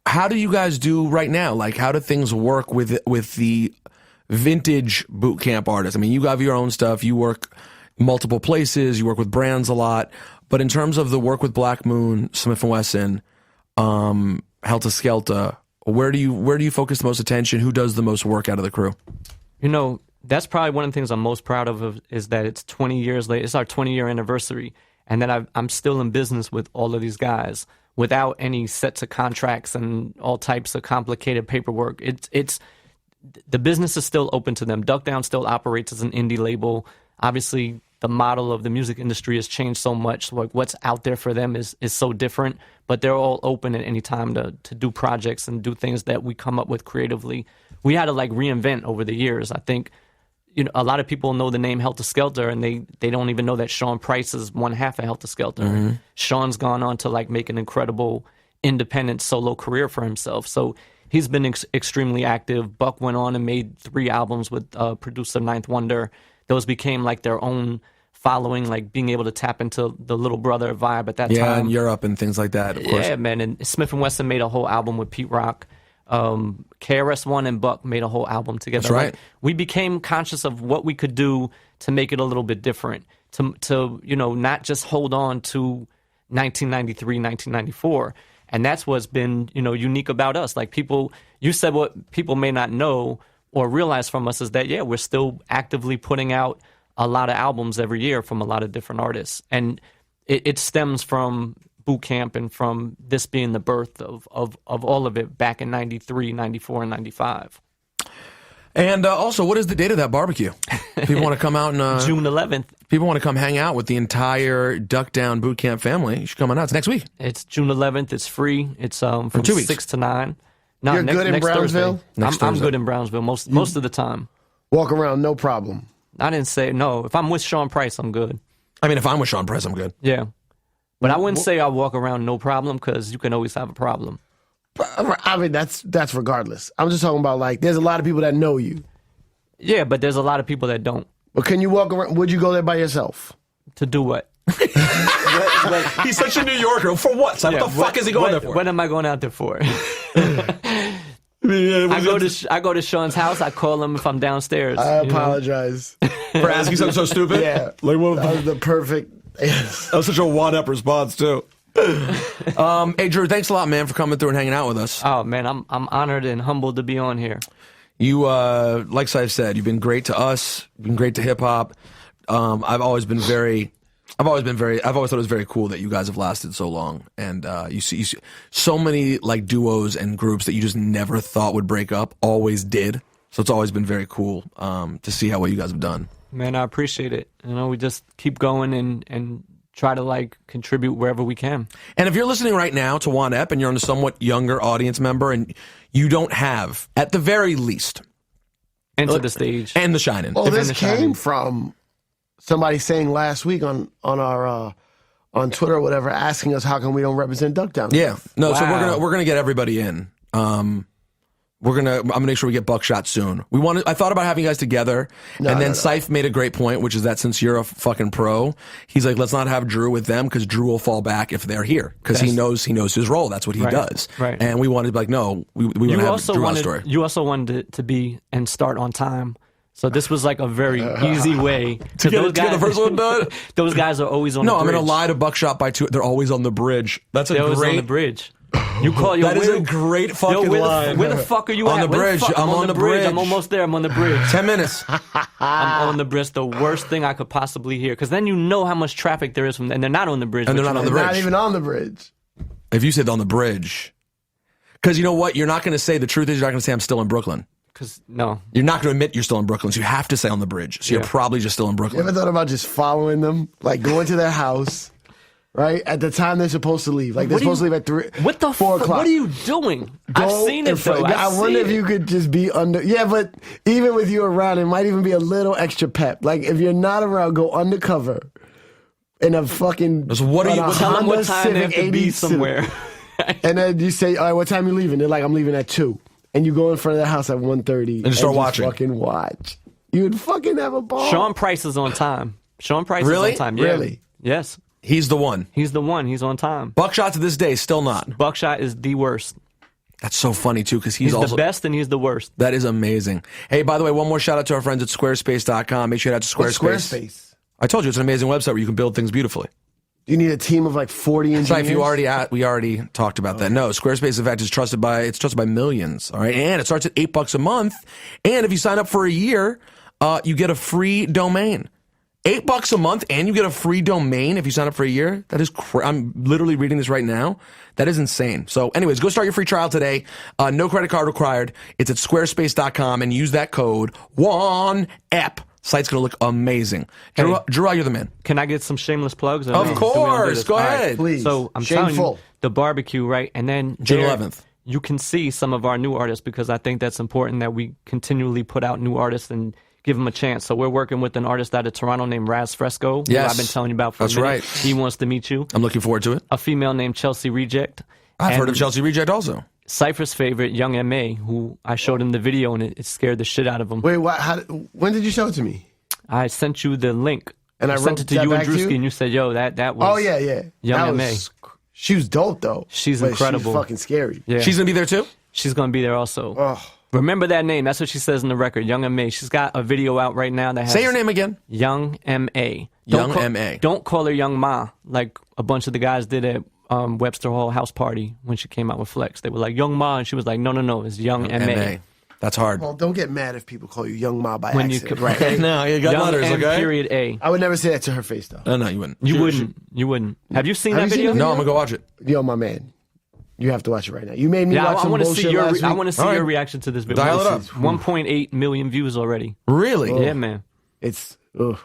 [SPEAKER 1] how do you guys do right now? Like, how do things work with the vintage boot camp artists? I mean, you have your own stuff. You work multiple places. You work with brands a lot. But in terms of the work with Black Moon, Smith & Wesson, Helter Skelter, where do you focus the most attention? Who does the most work out of the crew?
[SPEAKER 3] That's probably one of the things I'm most proud of is that it's 20 years later. It's our 20-year anniversary, and that I'm still in business with all of these guys without any sets of contracts and all types of complicated paperwork. It's the business is still open to them. Duck Down still operates as an indie label. Obviously, the model of the music industry has changed so much. Like, what's out there for them is so different, but they're all open at any time to do projects and do things that we come up with creatively. We had to reinvent over the years. I think, a lot of people know the name Helter Skelter, and they don't even know that Sean Price is one half of Helter Skelter. Mm-hmm. Sean's gone on to make an incredible independent solo career for himself. So he's been extremely active. Buck went on and made 3 albums with producer Ninth Wonder. Those became their own following, being able to tap into the Little Brother vibe at that time.
[SPEAKER 1] Yeah, in Europe and things like that, of course.
[SPEAKER 3] Yeah, man. And Smith & Wesson made a whole album with Pete Rock. KRS-One and Buck made a whole album together.
[SPEAKER 1] That's right.
[SPEAKER 3] We became conscious of what we could do to make it a little bit different, to not just hold on to 1993, 1994. And that's what's been, unique about us. You said what people may not know or realize from us is that, yeah, we're still actively putting out a lot of albums every year from a lot of different artists. And it stems from boot camp and from this being the birth of all of it back in 93, 94, and 95.
[SPEAKER 1] And also, what is the date of that barbecue? People want to come out and...
[SPEAKER 3] June 11th.
[SPEAKER 1] People want to come hang out with the entire Duck Down Boot Camp family. You should come on out. It's next week.
[SPEAKER 3] It's June 11th. It's free. It's from
[SPEAKER 1] 2 weeks.
[SPEAKER 3] 6 to 9. No,
[SPEAKER 2] You're good in Brownsville?
[SPEAKER 3] I'm good in Brownsville most of the time.
[SPEAKER 2] Walk around, no problem.
[SPEAKER 3] I didn't say no. If I'm with Sean Price, I'm good.
[SPEAKER 1] I mean, if I'm with Sean Price, I'm good.
[SPEAKER 3] Yeah. But I wouldn't say I walk around no problem, because you can always have a problem.
[SPEAKER 2] I mean, that's regardless. I'm just talking about, like, there's a lot of people that know you.
[SPEAKER 3] Yeah, but there's a lot of people that don't.
[SPEAKER 2] But can you walk around? Would you go there by yourself?
[SPEAKER 3] To do what?
[SPEAKER 1] He's such a New Yorker. For what? So what the fuck is he going there for?
[SPEAKER 3] What am I going out there for? I go to Sean's house. I call him if I'm downstairs.
[SPEAKER 2] I apologize
[SPEAKER 1] for asking something so stupid.
[SPEAKER 2] Yeah,
[SPEAKER 1] like what?
[SPEAKER 2] That was the perfect.
[SPEAKER 1] That was such a Juan Ep response too. Hey Drew, thanks a lot, man, for coming through and hanging out with us.
[SPEAKER 3] Oh man, I'm honored and humbled to be on here.
[SPEAKER 1] You, like Ciph said, you've been great to us. You've been great to hip hop. I've always thought it was very cool that you guys have lasted so long. And you see so many like duos and groups that you just never thought would break up, always did. So it's always been very cool to see how well you guys have done.
[SPEAKER 3] Man, I appreciate it. You know, we just keep going and try to like contribute wherever we can.
[SPEAKER 1] And if you're listening right now to Juan Ep and you're a somewhat younger audience member and you don't have, at the very least,
[SPEAKER 3] Enter the Stage
[SPEAKER 1] and The Shining.
[SPEAKER 2] Well, this came from somebody saying last week on our on Twitter or whatever, asking us how come we don't represent Duck Down.
[SPEAKER 1] Yeah, no. Wow. So we're gonna get everybody in. I'm gonna make sure we get Buckshot soon. I thought about having you guys together, and then Ciph made a great point, which is that since you're a fucking pro, he's like, let's not have Drew with them because Drew will fall back if they're here because he knows his role. That's what he does. Right. And we wanted to be like, no, we want to have Drew on the story.
[SPEAKER 3] You also wanted to be and start on time. So this was like a very easy way
[SPEAKER 1] to get the first one done.
[SPEAKER 3] Those guys are always on the bridge.
[SPEAKER 1] No, I'm going to lie to Buckshot by 2. They're always on the bridge.
[SPEAKER 3] They're always on the bridge. You call your
[SPEAKER 1] That is a great fucking line.
[SPEAKER 3] Where the fuck are you
[SPEAKER 1] on
[SPEAKER 3] at?
[SPEAKER 1] The bridge. I'm on the bridge.
[SPEAKER 3] I'm almost there. I'm on the bridge.
[SPEAKER 1] 10 minutes.
[SPEAKER 3] I'm on the bridge. The worst thing I could possibly hear. Because then you know how much traffic there is from, and they're not on the bridge.
[SPEAKER 1] And they're not on the bridge.
[SPEAKER 2] Not even on the bridge.
[SPEAKER 1] If you said on the bridge. Because you know what? You're not going to say, the truth is you're not going to say I'm still in Brooklyn.
[SPEAKER 3] Because, no.
[SPEAKER 1] You're not going to admit you're still in Brooklyn, so you have to say on the bridge. So you're probably just still in Brooklyn.
[SPEAKER 2] You ever thought about just following them? Like going to their house, right? At the time they're supposed to leave. Like they're supposed to leave at 4 o'clock.
[SPEAKER 3] What are you doing? I've seen it, though.
[SPEAKER 2] I wonder if you could just be under... Yeah, but even with you around, it might even be a little extra pep. Like if you're not around, go undercover in a fucking...
[SPEAKER 1] So what are you...
[SPEAKER 3] Tell them what time they have to be somewhere.
[SPEAKER 2] And then you say, all right, what time you leaving? They're like, I'm leaving at 2. And you go in front of the house at 1:30
[SPEAKER 1] and start watching.
[SPEAKER 2] Fucking watch. You'd fucking have a ball.
[SPEAKER 3] Sean Price is on time. Sean Price is on time. Yeah.
[SPEAKER 2] Really?
[SPEAKER 3] Yes.
[SPEAKER 1] He's the one.
[SPEAKER 3] He's the one. He's on time.
[SPEAKER 1] Buckshot to this day, still not.
[SPEAKER 3] Buckshot is the worst.
[SPEAKER 1] That's so funny, too, because he's
[SPEAKER 3] the
[SPEAKER 1] also...
[SPEAKER 3] best and he's the worst.
[SPEAKER 1] That is amazing. Hey, by the way, one more shout out to our friends at squarespace.com. Make sure you head out to Squarespace.
[SPEAKER 2] What's Squarespace?
[SPEAKER 1] I told you, it's an amazing website where you can build things beautifully.
[SPEAKER 2] Do you need a team of like 40 engineers?
[SPEAKER 1] If we already talked about that. No, Squarespace, in fact, is trusted by millions. All right, and it starts at $8 a month. And if you sign up for a year, you get a free domain. $8 a month, and you get a free domain if you sign up for a year. That is, I'm literally reading this right now. That is insane. So, anyways, go start your free trial today. No credit card required. It's at squarespace.com, and use that code ONEEP. Site's going to look amazing. Drew, you're the man.
[SPEAKER 3] Can I get some shameless plugs?
[SPEAKER 1] Of course. Go ahead.
[SPEAKER 2] Right, please.
[SPEAKER 3] So I'm telling you, the barbecue, right? And then
[SPEAKER 1] June 11th.
[SPEAKER 3] You can see some of our new artists because I think that's important that we continually put out new artists and give them a chance. So we're working with an artist out of Toronto named Raz Fresco, who I've been telling you about for a minute.
[SPEAKER 1] Right.
[SPEAKER 3] He wants to meet you.
[SPEAKER 1] I'm looking forward to it.
[SPEAKER 3] A female named Chelsea Reject.
[SPEAKER 1] I've heard of Chelsea Reject also.
[SPEAKER 3] Cypher's favorite, Young M.A., who I showed him the video and it scared the shit out of him.
[SPEAKER 2] Wait, when did you show it to me?
[SPEAKER 3] I sent you the link.
[SPEAKER 2] And I
[SPEAKER 3] sent it to you and Drewski, and you said, yo, that was...
[SPEAKER 2] Oh, yeah.
[SPEAKER 3] Young M.A.
[SPEAKER 2] She was dope, though.
[SPEAKER 3] She's incredible.
[SPEAKER 2] She's fucking scary.
[SPEAKER 3] Yeah.
[SPEAKER 1] She's going to be there, too?
[SPEAKER 3] She's going to be there also.
[SPEAKER 2] Oh.
[SPEAKER 3] Remember that name. That's what she says in the record, Young M.A. She's got a video out right now that has...
[SPEAKER 1] Say her name again.
[SPEAKER 3] Young M.A.
[SPEAKER 1] Young M.A.
[SPEAKER 3] Don't call her Young Ma, like a bunch of the guys did at Webster Hall house party when she came out with Flex. They were like, Young Ma, and she was like, no, it's Young M.A.
[SPEAKER 1] That's hard.
[SPEAKER 2] Well, don't get mad if people call you Young Ma by
[SPEAKER 3] When you
[SPEAKER 2] accident.
[SPEAKER 3] could, right?
[SPEAKER 1] No, you got
[SPEAKER 3] Young
[SPEAKER 1] letters,
[SPEAKER 3] M
[SPEAKER 1] okay?
[SPEAKER 3] Period A.
[SPEAKER 2] I would never say that to her face, though.
[SPEAKER 1] No, you wouldn't.
[SPEAKER 3] You wouldn't. You wouldn't. Have you seen
[SPEAKER 2] Have
[SPEAKER 3] that
[SPEAKER 2] you seen
[SPEAKER 3] video?
[SPEAKER 2] the
[SPEAKER 1] No, I'm gonna go watch it.
[SPEAKER 2] Yo, my man. You have to watch it right now. You made me
[SPEAKER 3] Yeah,
[SPEAKER 2] watch
[SPEAKER 3] I
[SPEAKER 2] some
[SPEAKER 3] want to
[SPEAKER 2] bullshit
[SPEAKER 3] see your.
[SPEAKER 2] last week.
[SPEAKER 3] I want to see
[SPEAKER 1] All
[SPEAKER 3] your
[SPEAKER 1] right.
[SPEAKER 3] reaction to this video.
[SPEAKER 1] Dial it up.
[SPEAKER 3] 1.8 million views already.
[SPEAKER 1] Really?
[SPEAKER 3] Yeah, man.
[SPEAKER 2] It's ugh.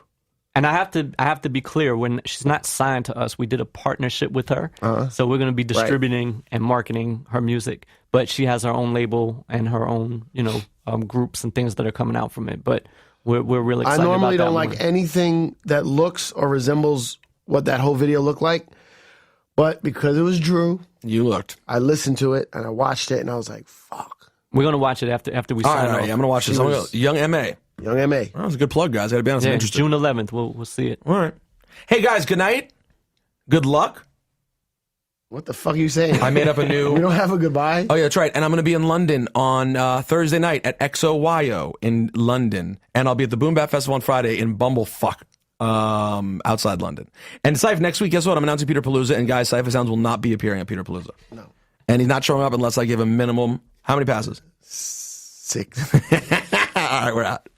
[SPEAKER 3] And I have to be clear. When she's not signed to us, we did a partnership with her. So we're going to be distributing and marketing her music. But she has her own label and her own, groups and things that are coming out from it. But we're really excited.
[SPEAKER 2] I normally
[SPEAKER 3] about
[SPEAKER 2] don't
[SPEAKER 3] that
[SPEAKER 2] like
[SPEAKER 3] one.
[SPEAKER 2] anything that looks or resembles what that whole video looked like. But because it was Drew,
[SPEAKER 1] You looked.
[SPEAKER 2] I listened to it and I watched it and I was like, fuck.
[SPEAKER 3] We're going to watch it after we
[SPEAKER 1] All
[SPEAKER 3] sign
[SPEAKER 1] right,
[SPEAKER 3] off.
[SPEAKER 1] I'm gonna watch this. I'm gonna go. Young M.A.
[SPEAKER 2] Young M.A.
[SPEAKER 1] That was a good plug, guys. I gotta be honest. I'm
[SPEAKER 3] Yeah,
[SPEAKER 1] interested.
[SPEAKER 3] June 11th. We'll see it.
[SPEAKER 1] All right. Hey, guys, good night. Good luck.
[SPEAKER 2] What the fuck are you saying?
[SPEAKER 1] I made up a new...
[SPEAKER 2] We don't have a goodbye?
[SPEAKER 1] Oh, yeah, that's right. And I'm going to be in London on Thursday night at XOYO in London. And I'll be at the Boom Bat Festival on Friday in Bumblefuck, outside London. And Cipha, next week, guess what? I'm announcing Peter Palooza. And guys, Cipha Sounds will not be appearing at Peter Palooza.
[SPEAKER 2] No.
[SPEAKER 1] And he's not showing up unless I give him minimum... How many passes?
[SPEAKER 2] 6.
[SPEAKER 1] All right, we're out.